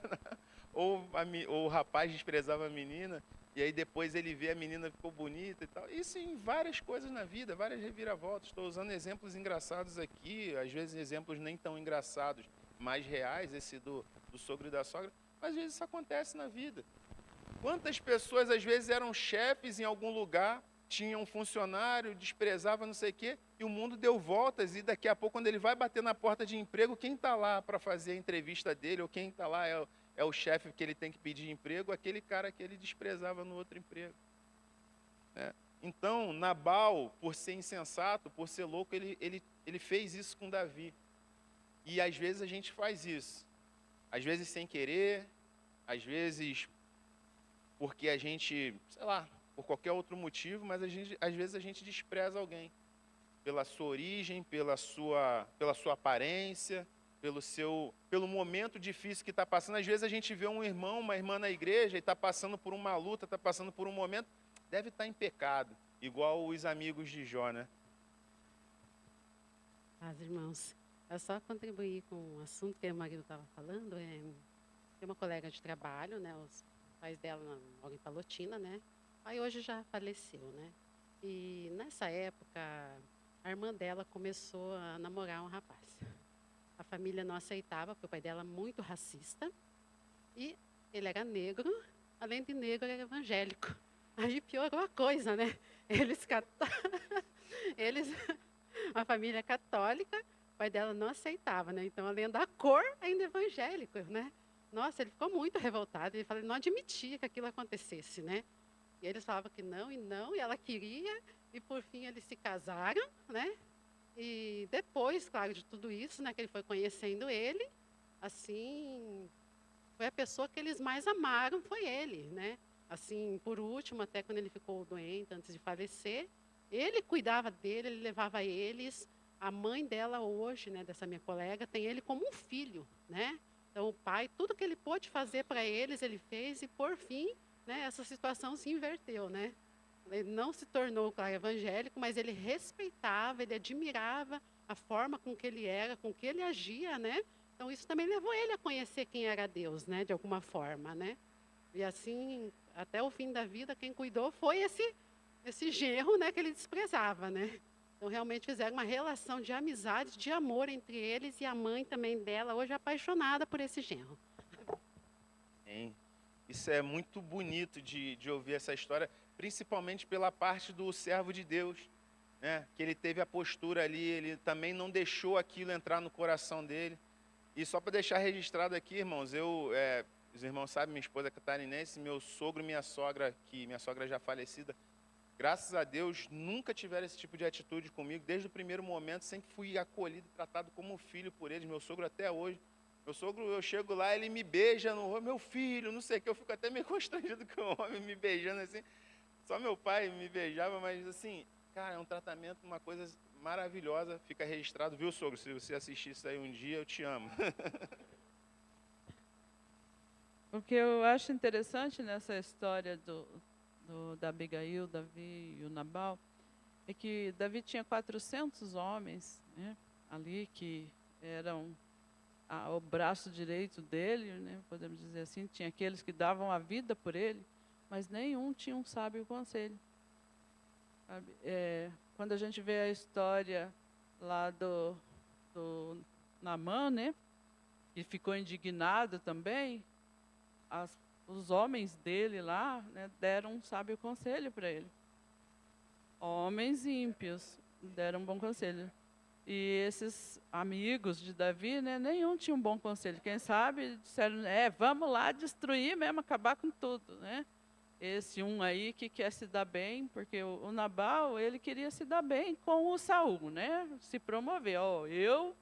Ou o rapaz desprezava a menina, e aí depois ele vê a menina ficou bonita e tal. Isso em várias coisas na vida, várias reviravoltas. Estou usando exemplos engraçados aqui, às vezes exemplos nem tão engraçados, mais reais, esse do sogro e da sogra, mas às vezes isso acontece na vida. Quantas pessoas às vezes eram chefes em algum lugar, tinham um funcionário, desprezava não sei o quê, e o mundo deu voltas, e daqui a pouco, quando ele vai bater na porta de emprego, quem está lá para fazer a entrevista dele, ou quem está lá é o chefe que ele tem que pedir emprego, aquele cara que ele desprezava no outro emprego. Então, Nabal, por ser insensato, por ser louco, ele fez isso com Davi. E às vezes a gente faz isso. Às vezes sem querer, às vezes porque a gente, sei lá, por qualquer outro motivo, mas às vezes a gente despreza alguém. Pela sua origem, pela sua aparência, pelo momento difícil que está passando. Às vezes a gente vê um irmão, uma irmã na igreja e está passando por uma luta, está passando por um momento, deve estar em pecado, igual os amigos de Jó, né? Irmãos, é só contribuir com o assunto que o marido estava falando. Tem uma colega de trabalho, né? Os pais dela moram em Palotina, né? Aí hoje já faleceu, né? E nessa época, a irmã dela começou a namorar um rapaz. A família não aceitava, porque o pai dela era muito racista. E ele era negro, além de negro, ele era evangélico. Aí piorou a coisa, né? A família católica, o pai dela não aceitava, né? Então, além da cor, ainda evangélico, né? Nossa, ele ficou muito revoltado. Ele falou, não admitia que aquilo acontecesse, né? E eles falavam que não, e ela queria, e por fim eles se casaram, né? E depois, claro, de tudo isso, né, que ele foi conhecendo ele, assim, foi a pessoa que eles mais amaram, foi ele, né? Assim, por último, até quando ele ficou doente, antes de falecer, ele cuidava dele, ele levava eles. A mãe dela hoje, né, dessa minha colega, tem ele como um filho, né? Então, o pai, tudo que ele pôde fazer para eles, ele fez, e por fim, né, essa situação se inverteu, né? Ele não se tornou, claro, evangélico, mas ele respeitava, ele admirava a forma com que ele era, com que ele agia, né? Então, isso também levou ele a conhecer quem era Deus, né, de alguma forma, né? E assim, até o fim da vida, quem cuidou foi esse genro, né, que ele desprezava, né? Então, realmente fizeram uma relação de amizade, de amor entre eles, e a mãe também dela, hoje apaixonada por esse genro. Isso é muito bonito de ouvir essa história, principalmente pela parte do servo de Deus, né? Que ele teve a postura ali, ele também não deixou aquilo entrar no coração dele. E só para deixar registrado aqui, irmãos, os irmãos sabem, minha esposa é catarinense, meu sogro e minha sogra já falecida, graças a Deus, nunca tiveram esse tipo de atitude comigo, desde o primeiro momento, sempre fui acolhido, tratado como filho por eles, meu sogro até hoje. Meu sogro, eu chego lá, ele me beija no rosto, meu filho, não sei o que, eu fico até meio constrangido com o homem me beijando assim. Só meu pai me beijava, mas assim, cara, é um tratamento, uma coisa maravilhosa. Fica registrado, viu, sogro? Se você assistir isso aí um dia, eu te amo. O que eu acho interessante nessa história da Abigail, Davi e o Nabal, é que Davi tinha 400 homens, né, ali que eram o braço direito dele, né, podemos dizer assim. Tinha aqueles que davam a vida por ele, mas nenhum tinha um sábio conselho. Sabe? Quando a gente vê a história lá do Naamã, né, que ficou indignado também, os homens dele lá, né, deram um sábio conselho para ele. Homens ímpios deram um bom conselho. E esses amigos de Davi, né, nenhum tinha um bom conselho. Quem sabe disseram, vamos lá destruir mesmo, acabar com tudo, né? Esse um aí que quer se dar bem, porque o Nabal, ele queria se dar bem com o Saul, né? Se promover. Eu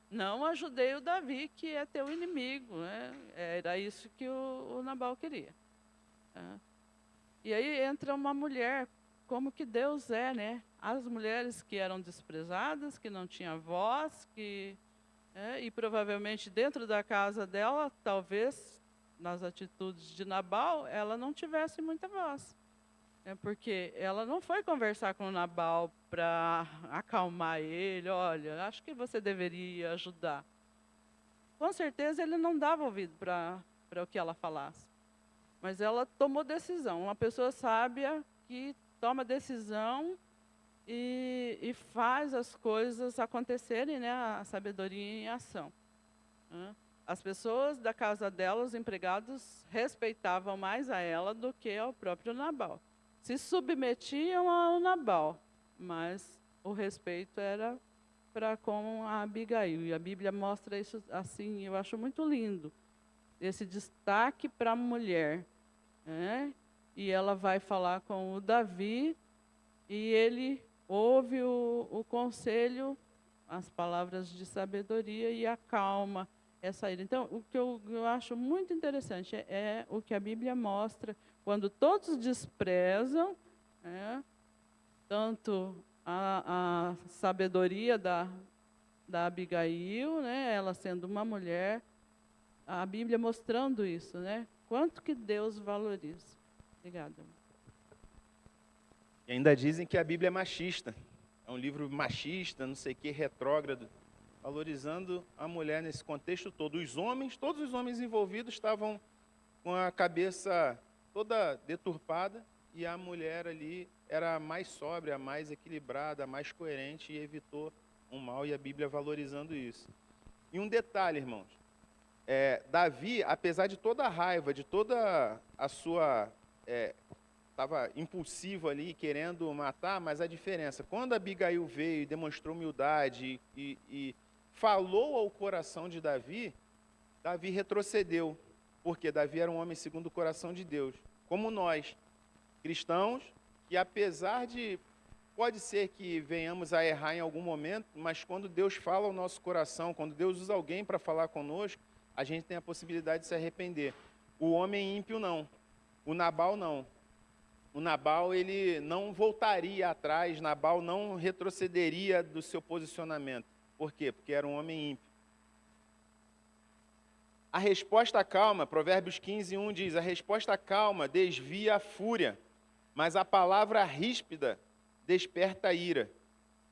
não ajudei o Davi, que é teu inimigo, né? Era isso que o Nabal queria. Tá? E aí entra uma mulher, como que Deus é, né? As mulheres que eram desprezadas, que não tinham voz, e provavelmente dentro da casa dela, talvez, nas atitudes de Nabal, ela não tivesse muita voz. Porque ela não foi conversar com Nabal para acalmar ele, olha, acho que você deveria ajudar. Com certeza ele não dava ouvido para o que ela falasse. Mas ela tomou decisão, uma pessoa sábia que toma decisão e faz as coisas acontecerem, né? A sabedoria em ação. As pessoas da casa dela, os empregados, respeitavam mais a ela do que ao próprio Nabal. Se submetiam ao Nabal, mas o respeito era para com a Abigail. E a Bíblia mostra isso assim, eu acho muito lindo. Esse destaque para a mulher. Né? E ela vai falar com o Davi, e ele ouve o conselho, as palavras de sabedoria, e acalma essa ira. Então, o que eu acho muito interessante é o que a Bíblia mostra, quando todos desprezam, né, tanto a sabedoria da Abigail, né, ela sendo uma mulher, a Bíblia mostrando isso, né? Quanto que Deus valoriza. Obrigada. E ainda dizem que a Bíblia é machista. É um livro machista, não sei o que, retrógrado, valorizando a mulher nesse contexto todo. Todos os homens envolvidos estavam com a cabeça toda deturpada, e a mulher ali era mais sóbria, mais equilibrada, mais coerente, e evitou um mal, e a Bíblia valorizando isso. E um detalhe, irmãos. Davi, apesar de toda a raiva, de toda a sua... Estava impulsivo ali, querendo matar, mas a diferença, quando Abigail veio e demonstrou humildade e falou ao coração de Davi, Davi retrocedeu, porque Davi era um homem segundo o coração de Deus. Como nós, cristãos, que apesar de... Pode ser que venhamos a errar em algum momento, mas quando Deus fala ao nosso coração, quando Deus usa alguém para falar conosco, a gente tem a possibilidade de se arrepender. O homem ímpio não. O Nabal não. O Nabal, ele não voltaria atrás, Nabal não retrocederia do seu posicionamento. Por quê? Porque era um homem ímpio. A resposta calma, Provérbios 15:1 diz, a resposta calma desvia a fúria, mas a palavra ríspida desperta a ira.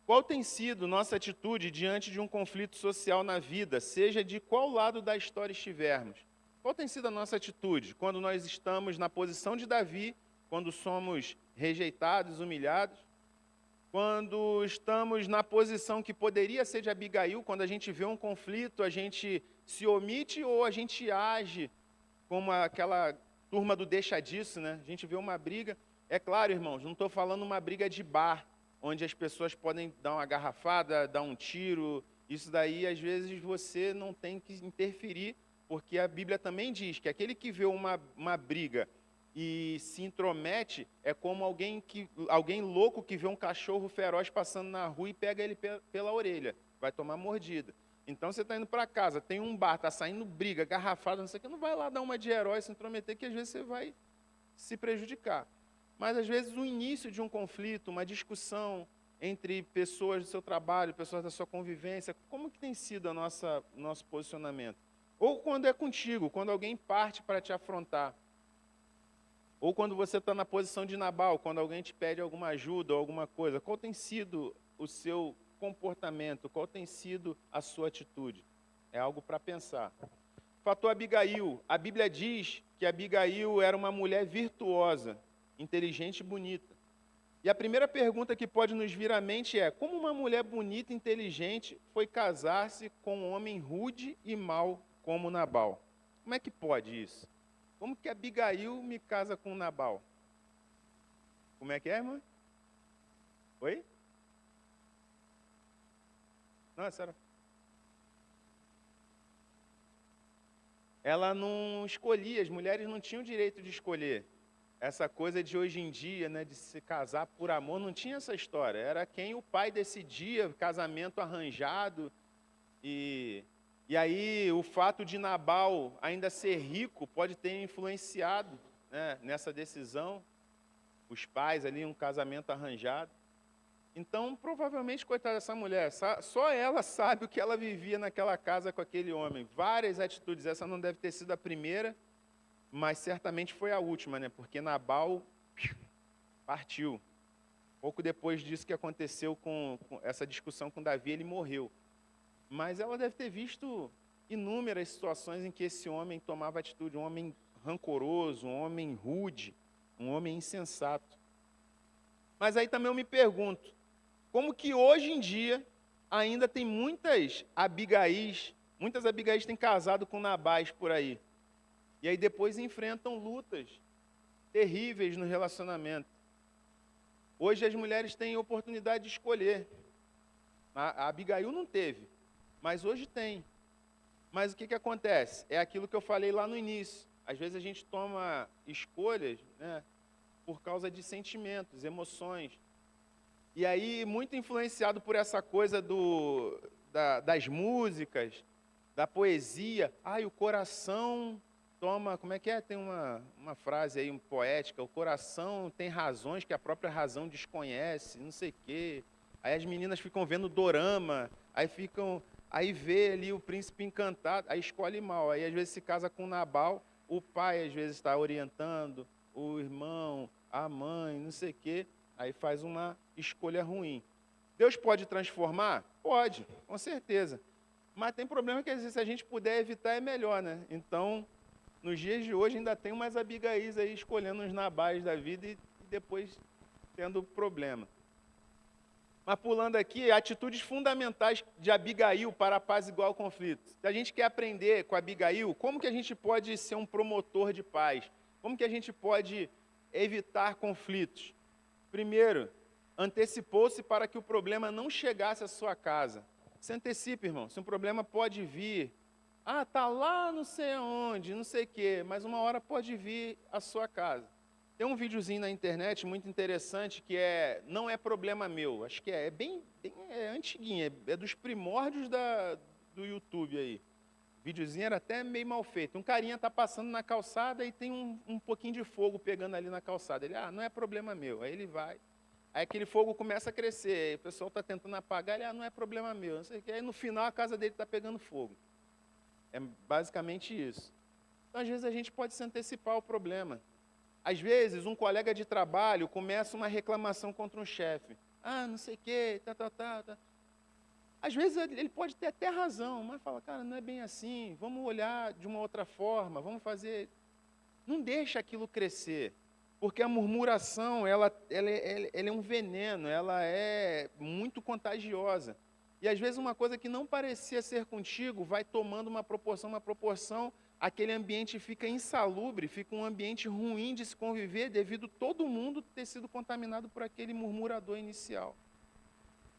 Qual tem sido nossa atitude diante de um conflito social na vida, seja de qual lado da história estivermos? Qual tem sido a nossa atitude quando nós estamos na posição de Davi, quando somos rejeitados, humilhados? Quando estamos na posição que poderia ser de Abigail, quando a gente vê um conflito, a gente se omite ou a gente age como aquela turma do deixa disso, né? A gente vê uma briga. É claro, irmãos, não estou falando uma briga de bar, onde as pessoas podem dar uma garrafada, dar um tiro. Isso daí, às vezes, você não tem que interferir, porque a Bíblia também diz que aquele que vê uma briga e se intromete é como alguém louco que vê um cachorro feroz passando na rua e pega ele pela orelha. Vai tomar mordida. Então, você está indo para casa, tem um bar, está saindo briga, garrafada, não sei o que, não vai lá dar uma de herói, se intrometer, que às vezes você vai se prejudicar. mas às vezes o início de um conflito, uma discussão entre pessoas do seu trabalho, pessoas da sua convivência, como que tem sido nosso posicionamento? Ou quando é contigo, quando alguém parte para te afrontar. Ou quando você está na posição de Nabal, quando alguém te pede alguma ajuda ou alguma coisa. Qual tem sido o seu comportamento? Qual tem sido a sua atitude? É algo para pensar. Fator Abigail. A Bíblia diz que Abigail era uma mulher virtuosa, inteligente e bonita. E a primeira pergunta que pode nos vir à mente é: como uma mulher bonita e inteligente foi casar-se com um homem rude e mau como Nabal? Como é que pode isso? Como que Abigail me casa com Nabal? Como é que é, irmã? Oi? Não, senhora. Ela não escolhia, as mulheres não tinham direito de escolher. Essa coisa de hoje em dia, né, de se casar por amor, não tinha essa história. Era quem o pai decidia, casamento arranjado. E aí o fato de Nabal ainda ser rico pode ter influenciado, né, nessa decisão. Os pais ali, um casamento arranjado. Então, provavelmente, coitada dessa mulher, só ela sabe o que ela vivia naquela casa com aquele homem. Várias atitudes, essa não deve ter sido a primeira, mas certamente foi a última, né? Porque Nabal partiu. Pouco depois disso que aconteceu com essa discussão com Davi, ele morreu. Mas ela deve ter visto inúmeras situações em que esse homem tomava atitude, um homem rancoroso, um homem rude, um homem insensato. Mas aí também eu me pergunto, como que hoje em dia ainda tem muitas Abigais têm casado com Nabais por aí. E aí depois enfrentam lutas terríveis no relacionamento. Hoje as mulheres têm oportunidade de escolher. A Abigail não teve, mas hoje tem. Mas o que acontece? É aquilo que eu falei lá no início. Às vezes a gente toma escolhas, né, por causa de sentimentos, emoções. E aí, muito influenciado por essa coisa das músicas, da poesia. O coração toma... Como é que é? Tem uma frase aí, poética. O coração tem razões que a própria razão desconhece, não sei o quê. Aí as meninas ficam vendo dorama, aí vê ali o príncipe encantado, aí escolhe mal. Aí às vezes se casa com Nabal, o pai às vezes está orientando, o irmão, a mãe, não sei o quê. Aí faz uma escolha ruim. Deus pode transformar? Pode, com certeza. Mas tem problema que às vezes, se a gente puder evitar, é melhor, né? Então, nos dias de hoje, ainda tem umas Abigais aí escolhendo os Nabais da vida e depois tendo problema. Mas pulando aqui, atitudes fundamentais de Abigail para apaziguar o conflito. Se a gente quer aprender com Abigail, como que a gente pode ser um promotor de paz? Como que a gente pode evitar conflitos? Primeiro, antecipou-se para que o problema não chegasse à sua casa. Se antecipe, irmão. Se um problema pode vir, está lá não sei aonde, não sei o quê, mas uma hora pode vir à sua casa. Tem um videozinho na internet muito interessante que não é problema meu. Acho que é bem antiguinho, é dos primórdios do YouTube aí. O videozinho era até meio mal feito. Um carinha está passando na calçada e tem um pouquinho de fogo pegando ali na calçada. Ele, não é problema meu. Aí ele vai. Aí aquele fogo começa a crescer. Aí o pessoal está tentando apagar. Ele, não é problema meu. Não sei o quê. Aí no final a casa dele está pegando fogo. É basicamente isso. Então às vezes a gente pode se antecipar ao problema. Às vezes, um colega de trabalho começa uma reclamação contra um chefe. Não sei o quê, tá. Às vezes, ele pode ter até razão, mas fala, cara, não é bem assim, vamos olhar de uma outra forma, vamos fazer... Não deixa aquilo crescer, porque a murmuração, ela é um veneno, ela é muito contagiosa. E, às vezes, uma coisa que não parecia ser contigo vai tomando uma proporção, aquele ambiente fica insalubre, fica um ambiente ruim de se conviver devido todo mundo ter sido contaminado por aquele murmurador inicial.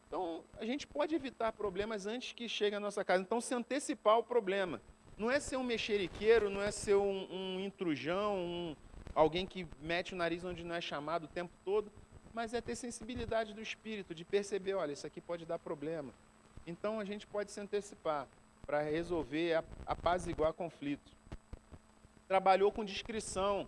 Então, a gente pode evitar problemas antes que chegue à nossa casa. Então, se antecipar o problema. Não é ser um mexeriqueiro, não é ser um intrujão, alguém que mete o nariz onde não é chamado o tempo todo, mas é ter sensibilidade do espírito, de perceber, olha, isso aqui pode dar problema. Então, a gente pode se antecipar para resolver, apaziguar conflito. Trabalhou com discrição.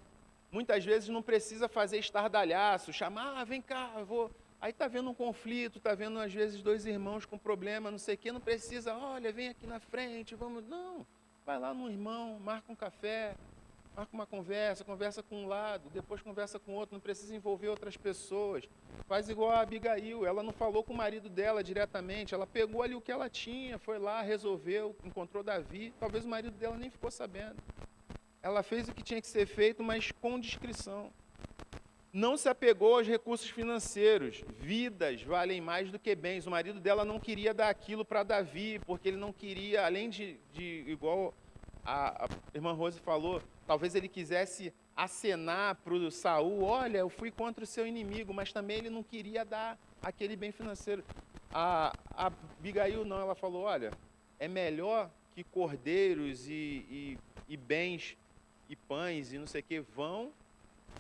muitas vezes não precisa fazer estardalhaço, chamar, vem cá, eu vou... Aí está vendo um conflito, está vendo às vezes dois irmãos com problema, não sei o quê, não precisa, olha, vem aqui na frente, vamos... Não, vai lá no irmão, marca um café, marca uma conversa, conversa com um lado, depois conversa com o outro, não precisa envolver outras pessoas. Faz igual a Abigail, ela não falou com o marido dela diretamente, ela pegou ali o que ela tinha, foi lá, resolveu, encontrou Davi, talvez o marido dela nem ficou sabendo. Ela fez o que tinha que ser feito, mas com discrição. Não se apegou aos recursos financeiros. Vidas valem mais do que bens. O marido dela não queria dar aquilo para Davi, porque ele não queria, além de igual a irmã Rose falou, talvez ele quisesse acenar para o Saul, olha, eu fui contra o seu inimigo, mas também ele não queria dar aquele bem financeiro. A Abigail não, ela falou, olha, é melhor que cordeiros e bens e pães e não sei o que vão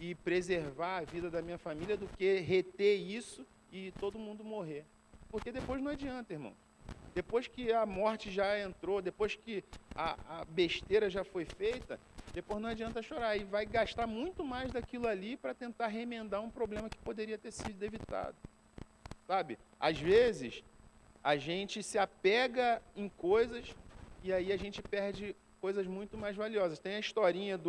e preservar a vida da minha família do que reter isso e todo mundo morrer. Porque depois não adianta, irmão. Depois que a morte já entrou, depois que a besteira já foi feita, depois não adianta chorar. E vai gastar muito mais daquilo ali para tentar remendar um problema que poderia ter sido evitado. Sabe? Às vezes, a gente se apega em coisas e aí a gente perde coisas muito mais valiosas. Tem a historinha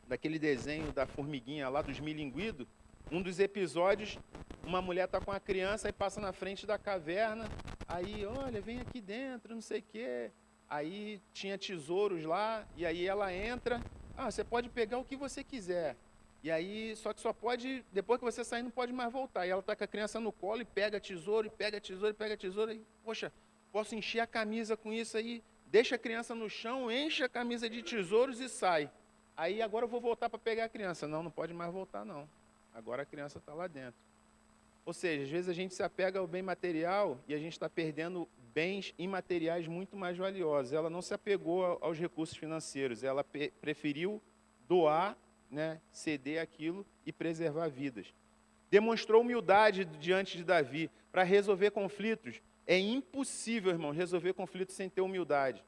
daquele desenho da formiguinha lá, dos milinguidos. Um dos episódios, uma mulher está com a criança e passa na frente da caverna, aí, olha, vem aqui dentro, não sei o quê. Aí tinha tesouros lá, e aí ela entra, você pode pegar o que você quiser. E aí, só que só pode, depois que você sair, não pode mais voltar. E ela está com a criança no colo e pega tesouro, e pega tesouro, e pega tesouro, e, poxa, posso encher a camisa com isso aí, deixa a criança no chão, enche a camisa de tesouros e sai. Aí agora eu vou voltar para pegar a criança. Não, não pode mais voltar, não. Agora a criança está lá dentro. Ou seja, às vezes a gente se apega ao bem material e a gente está perdendo bens imateriais muito mais valiosos. Ela não se apegou aos recursos financeiros, ela preferiu doar, né, ceder aquilo e preservar vidas. Demonstrou humildade diante de Davi para resolver conflitos. É impossível, irmão, resolver conflitos sem ter humildade.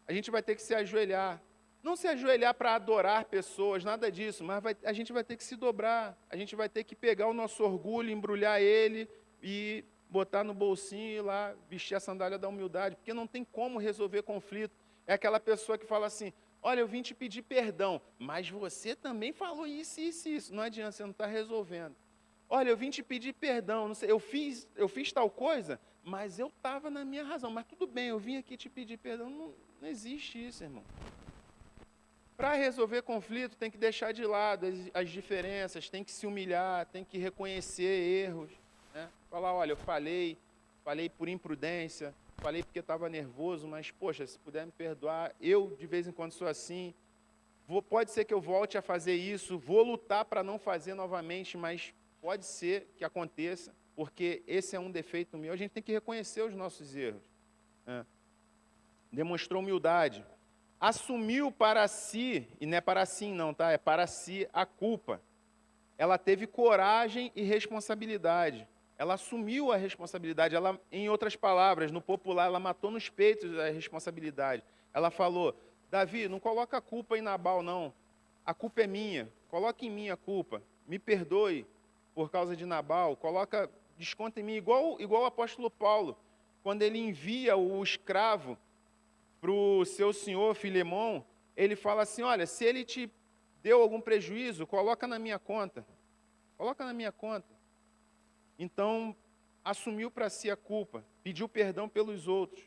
A gente vai ter que se ajoelhar. Não se ajoelhar para adorar pessoas, nada disso, mas a gente vai ter que se dobrar, a gente vai ter que pegar o nosso orgulho, embrulhar ele e botar no bolsinho e ir lá vestir a sandália da humildade, porque não tem como resolver conflito. É aquela pessoa que fala assim, olha, eu vim te pedir perdão, mas você também falou isso, isso, isso. Não adianta, você não está resolvendo. Olha, eu vim te pedir perdão, não sei, eu fiz tal coisa, mas eu estava na minha razão. Mas tudo bem, eu vim aqui te pedir perdão. Não existe isso, irmão. Para resolver conflito, tem que deixar de lado as diferenças, tem que se humilhar, tem que reconhecer erros. Né? Falar, olha, eu falei por imprudência, falei porque estava nervoso, mas, poxa, se puder me perdoar, eu de vez em quando sou assim. Pode ser que eu volte a fazer isso, vou lutar para não fazer novamente, mas pode ser que aconteça, porque esse é um defeito meu. A gente tem que reconhecer os nossos erros. Né? Demonstrou humildade. Assumiu para si, e não é para si não, tá? É para si a culpa. Ela teve coragem e responsabilidade. Ela assumiu a responsabilidade. Ela, em outras palavras, no popular, ela matou nos peitos a responsabilidade. Ela falou, Davi, não coloca a culpa em Nabal, não. A culpa é minha. Coloca em mim a culpa. Me perdoe por causa de Nabal. Desconta em mim. Igual o apóstolo Paulo, quando ele envia o escravo para o seu senhor Filemão, ele fala assim, olha, se ele te deu algum prejuízo, coloca na minha conta. Coloca na minha conta. Então, assumiu para si a culpa, pediu perdão pelos outros.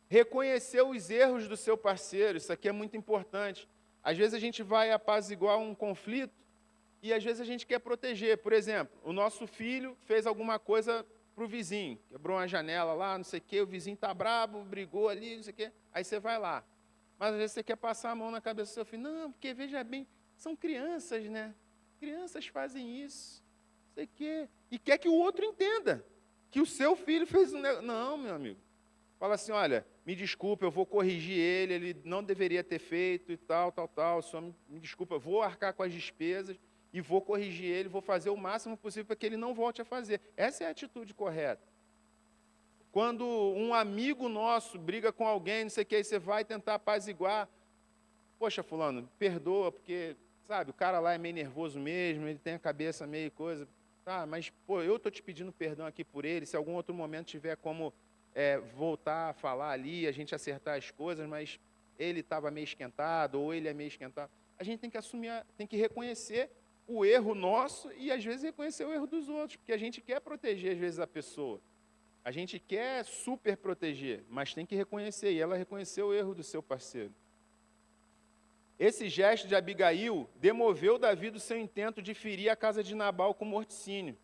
Reconheceu os erros do seu parceiro, isso aqui é muito importante. Às vezes a gente vai apaziguar um conflito e às vezes a gente quer proteger. Por exemplo, o nosso filho fez alguma coisa para o vizinho, quebrou uma janela lá, não sei o quê, o vizinho está brabo, brigou ali, não sei o quê, aí você vai lá. Mas às vezes você quer passar a mão na cabeça do seu filho, não, porque veja bem, são crianças, né? Crianças fazem isso, não sei o quê, e quer que o outro entenda que o seu filho fez um negócio. Não, meu amigo. Fala assim, olha, me desculpa, eu vou corrigir ele não deveria ter feito e tal, só me desculpa, vou arcar com as despesas, e vou corrigir ele, vou fazer o máximo possível para que ele não volte a fazer. Essa é a atitude correta. Quando um amigo nosso briga com alguém, não sei o que, aí você vai tentar apaziguar, poxa, fulano, perdoa, porque, sabe, o cara lá é meio nervoso mesmo, ele tem a cabeça meio coisa, tá, mas, pô, eu estou te pedindo perdão aqui por ele, se algum outro momento tiver como voltar a falar ali, a gente acertar as coisas, mas ele estava meio esquentado, ou ele é meio esquentado. A gente tem que assumir, tem que reconhecer o erro nosso e, às vezes, reconhecer o erro dos outros, porque a gente quer proteger, às vezes, a pessoa. A gente quer super proteger, mas tem que reconhecer, e ela reconheceu o erro do seu parceiro. Esse gesto de Abigail demoveu Davi do seu intento de ferir a casa de Nabal com morticínio.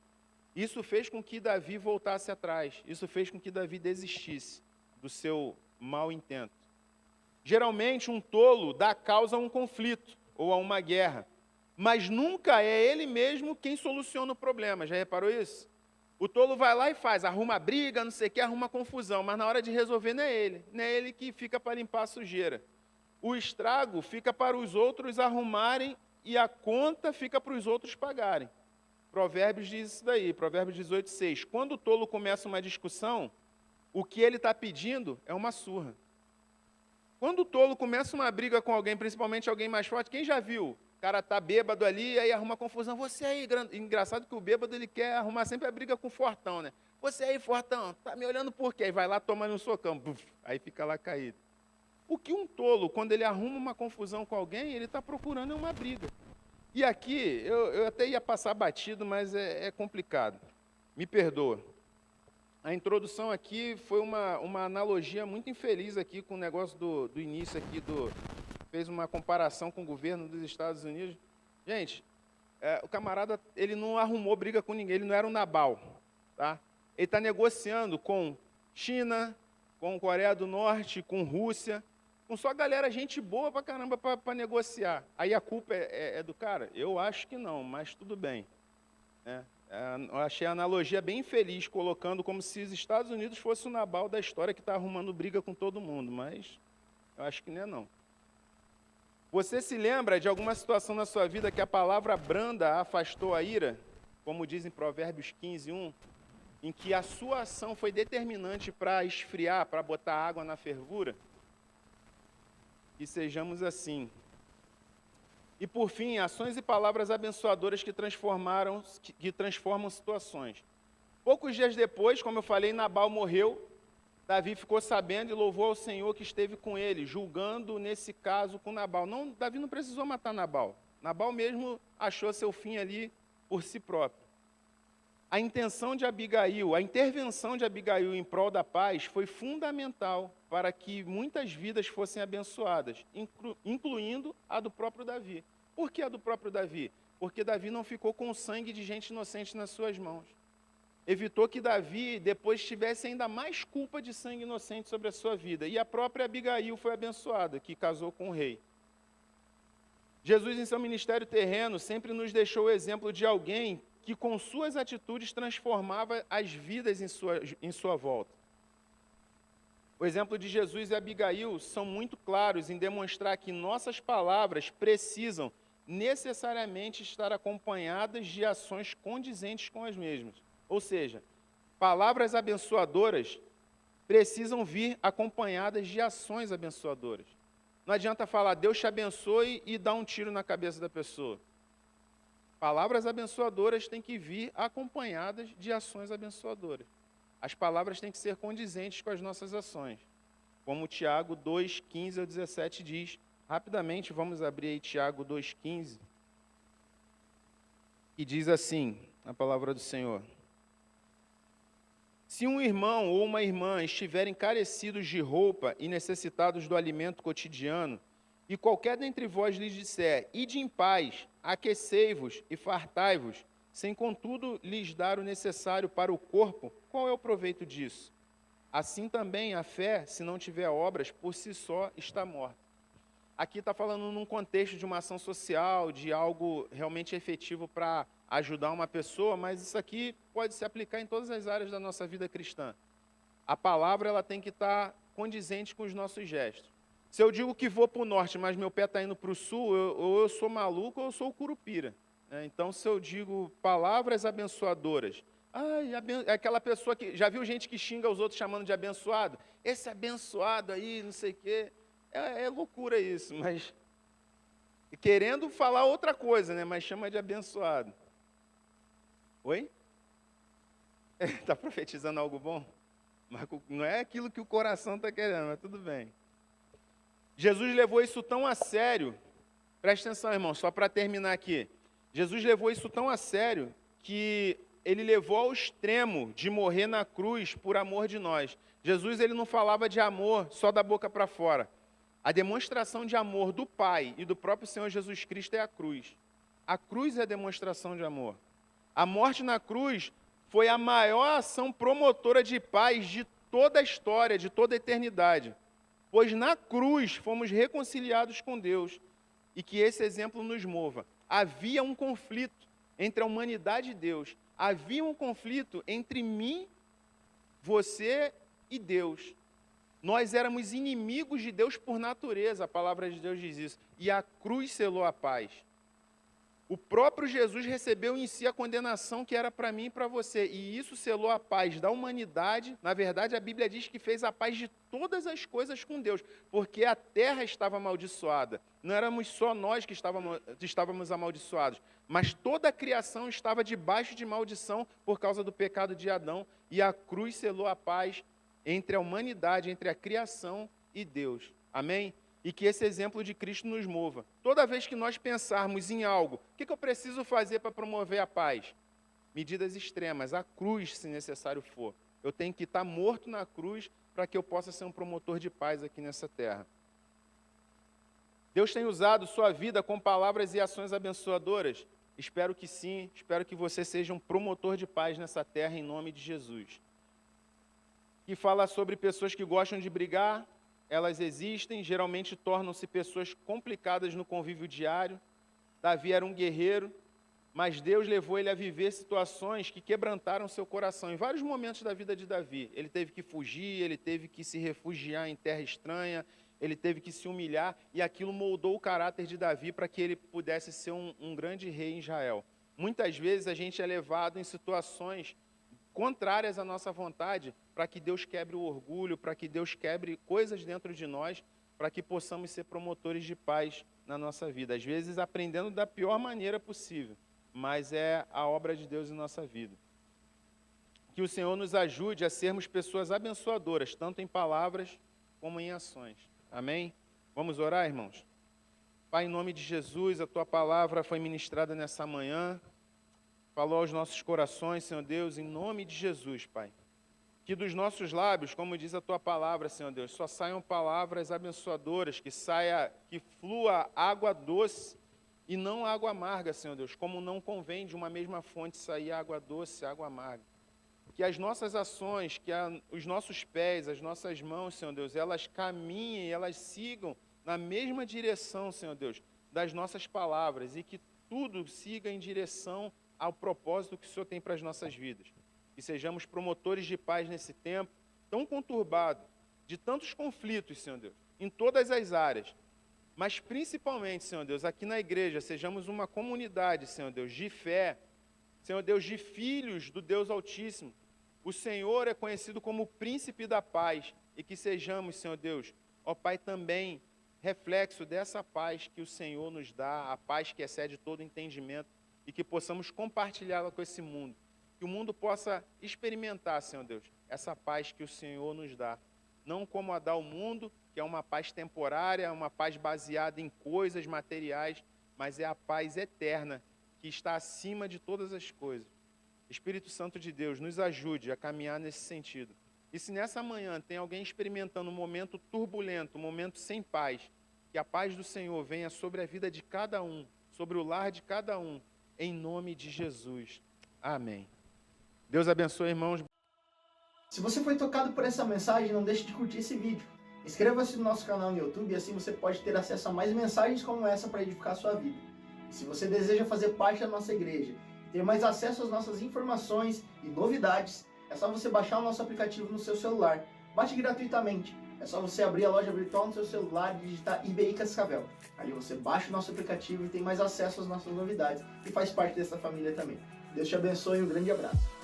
Isso fez com que Davi voltasse atrás, isso fez com que Davi desistisse do seu mau intento. Geralmente, um tolo dá causa a um conflito ou a uma guerra, mas nunca é ele mesmo quem soluciona o problema. Já reparou isso? O tolo vai lá e faz, arruma briga, não sei o que, arruma confusão, mas na hora de resolver não é ele que fica para limpar a sujeira. O estrago fica para os outros arrumarem e a conta fica para os outros pagarem. Provérbios diz isso daí, Provérbios 18:6. Quando o tolo começa uma discussão, o que ele está pedindo é uma surra. Quando o tolo começa uma briga com alguém, principalmente alguém mais forte, quem já viu? O cara está bêbado ali, aí arruma confusão. Você aí, engraçado que o bêbado ele quer arrumar sempre a briga com o fortão, né? Você aí, fortão, tá me olhando por quê? Aí vai lá tomando um socão, buf, aí fica lá caído. O que um tolo, quando ele arruma uma confusão com alguém, ele está procurando uma briga. E aqui, eu até ia passar batido, mas é complicado. Me perdoa. A introdução aqui foi uma analogia muito infeliz aqui com o negócio do início aqui, fez uma comparação com o governo dos Estados Unidos. Gente, o camarada, ele não arrumou briga com ninguém, ele não era um Nabal. Tá? Ele está negociando com China, com Coreia do Norte, com Rússia, com só galera, gente boa pra caramba para negociar. Aí a culpa é do cara? Eu acho que não, mas tudo bem. Eu achei a analogia bem infeliz, colocando como se os Estados Unidos fosse o Nabal da história que está arrumando briga com todo mundo, mas eu acho que não é não. Você se lembra de alguma situação na sua vida que a palavra branda afastou a ira? Como diz em Provérbios 15:1, em que a sua ação foi determinante para esfriar, para botar água na fervura? Que sejamos assim. E, por fim, ações e palavras abençoadoras que transformam situações. Poucos dias depois, como eu falei, Nabal morreu. Davi ficou sabendo e louvou ao Senhor que esteve com ele, julgando nesse caso com Nabal. Davi não precisou matar Nabal. Nabal mesmo achou seu fim ali por si próprio. A intervenção de Abigail em prol da paz foi fundamental para que muitas vidas fossem abençoadas, incluindo a do próprio Davi. Por que a do próprio Davi? Porque Davi não ficou com o sangue de gente inocente nas suas mãos. Evitou que Davi depois tivesse ainda mais culpa de sangue inocente sobre a sua vida. E a própria Abigail foi abençoada, que casou com o rei. Jesus, em seu ministério terreno, sempre nos deixou o exemplo de alguém que com suas atitudes transformava as vidas em sua volta. O exemplo de Jesus e Abigail são muito claros em demonstrar que nossas palavras precisam necessariamente estar acompanhadas de ações condizentes com as mesmas. Ou seja, palavras abençoadoras precisam vir acompanhadas de ações abençoadoras. Não adianta falar, Deus te abençoe e dar um tiro na cabeça da pessoa. Palavras abençoadoras têm que vir acompanhadas de ações abençoadoras. As palavras têm que ser condizentes com as nossas ações. Como Tiago 2:15-17 diz. Rapidamente, vamos abrir aí Tiago 2:15. E diz assim, a palavra do Senhor. Se um irmão ou uma irmã estiverem carecidos de roupa e necessitados do alimento cotidiano, e qualquer dentre vós lhes disser, ide em paz, aquecei-vos e fartai-vos, sem contudo lhes dar o necessário para o corpo, qual é o proveito disso? Assim também a fé, se não tiver obras, por si só está morta. Aqui está falando num contexto de uma ação social, de algo realmente efetivo para ajudar uma pessoa, mas isso aqui pode se aplicar em todas as áreas da nossa vida cristã. A palavra ela tem que estar condizente com os nossos gestos. Se eu digo que vou para o norte, mas meu pé está indo para o sul, ou eu sou maluco ou eu sou o curupira. Então, se eu digo palavras abençoadoras, aquela pessoa que... Já viu gente que xinga os outros chamando de abençoado? Esse abençoado aí, não sei o quê. É loucura isso, mas querendo falar outra coisa, né? Mas chama de abençoado. Oi? Está profetizando algo bom? Mas não é aquilo que o coração está querendo, mas tudo bem. Jesus levou isso tão a sério. Presta atenção, irmão, só para terminar aqui. Jesus levou isso tão a sério que ele levou ao extremo de morrer na cruz por amor de nós. Jesus, ele não falava de amor só da boca para fora. A demonstração de amor do Pai e do próprio Senhor Jesus Cristo é a cruz. A cruz é a demonstração de amor. A morte na cruz foi a maior ação promotora de paz de toda a história, de toda a eternidade. Pois na cruz fomos reconciliados com Deus e que esse exemplo nos mova. Havia um conflito entre a humanidade e Deus. Havia um conflito entre mim, você e Deus. Nós éramos inimigos de Deus por natureza, a palavra de Deus diz isso. E a cruz selou a paz. O próprio Jesus recebeu em si a condenação que era para mim e para você. E isso selou a paz da humanidade. Na verdade, a Bíblia diz que fez a paz de todas as coisas com Deus. Porque a terra estava amaldiçoada. Não éramos só nós que estávamos amaldiçoados. Mas toda a criação estava debaixo de maldição por causa do pecado de Adão. E a cruz selou a paz entre a humanidade, entre a criação e Deus. Amém? E que esse exemplo de Cristo nos mova. Toda vez que nós pensarmos em algo, o que eu preciso fazer para promover a paz? Medidas extremas, a cruz, se necessário for. Eu tenho que estar morto na cruz para que eu possa ser um promotor de paz aqui nessa terra. Deus tem usado sua vida com palavras e ações abençoadoras? Espero que sim, espero que você seja um promotor de paz nessa terra em nome de Jesus. Que fala sobre pessoas que gostam de brigar. Elas existem, geralmente tornam-se pessoas complicadas no convívio diário. Davi era um guerreiro, mas Deus levou ele a viver situações que quebrantaram seu coração. Em vários momentos da vida de Davi, ele teve que fugir, ele teve que se refugiar em terra estranha, ele teve que se humilhar, e aquilo moldou o caráter de Davi para que ele pudesse ser um grande rei em Israel. Muitas vezes a gente é levado em situações contrárias à nossa vontade, para que Deus quebre o orgulho, para que Deus quebre coisas dentro de nós, para que possamos ser promotores de paz na nossa vida. Às vezes aprendendo da pior maneira possível, mas é a obra de Deus em nossa vida. Que o Senhor nos ajude a sermos pessoas abençoadoras, tanto em palavras como em ações. Amém? Vamos orar, irmãos? Pai, em nome de Jesus, a Tua palavra foi ministrada nessa manhã, falou aos nossos corações, Senhor Deus, em nome de Jesus, Pai. Que dos nossos lábios, como diz a Tua palavra, Senhor Deus, só saiam palavras abençoadoras, que flua água doce e não água amarga, Senhor Deus, como não convém de uma mesma fonte sair água doce e água amarga. Que as nossas ações, os nossos pés, as nossas mãos, Senhor Deus, elas caminhem, elas sigam na mesma direção, Senhor Deus, das nossas palavras, e que tudo siga em direção ao propósito que o Senhor tem para as nossas vidas. Que sejamos promotores de paz nesse tempo tão conturbado, de tantos conflitos, Senhor Deus, em todas as áreas. Mas principalmente, Senhor Deus, aqui na igreja, sejamos uma comunidade, Senhor Deus, de fé, Senhor Deus, de filhos do Deus Altíssimo. O Senhor é conhecido como o príncipe da paz, e que sejamos, Senhor Deus, ó Pai, também reflexo dessa paz que o Senhor nos dá, a paz que excede todo entendimento, e que possamos compartilhá-la com esse mundo. Que o mundo possa experimentar, Senhor Deus, essa paz que o Senhor nos dá. Não como a dá o mundo, que é uma paz temporária, uma paz baseada em coisas materiais, mas é a paz eterna, que está acima de todas as coisas. Espírito Santo de Deus, nos ajude a caminhar nesse sentido. E se nessa manhã tem alguém experimentando um momento turbulento, um momento sem paz, que a paz do Senhor venha sobre a vida de cada um, sobre o lar de cada um, em nome de Jesus. Amém. Deus abençoe, irmãos. Se você foi tocado por essa mensagem, não deixe de curtir esse vídeo. Inscreva-se no nosso canal no YouTube e assim você pode ter acesso a mais mensagens como essa para edificar a sua vida. E se você deseja fazer parte da nossa igreja e ter mais acesso às nossas informações e novidades, é só você baixar o nosso aplicativo no seu celular. Baixe gratuitamente. É só você abrir a loja virtual no seu celular e digitar IBI Cascavel. Ali você baixa o nosso aplicativo e tem mais acesso às nossas novidades e faz parte dessa família também. Deus te abençoe e um grande abraço.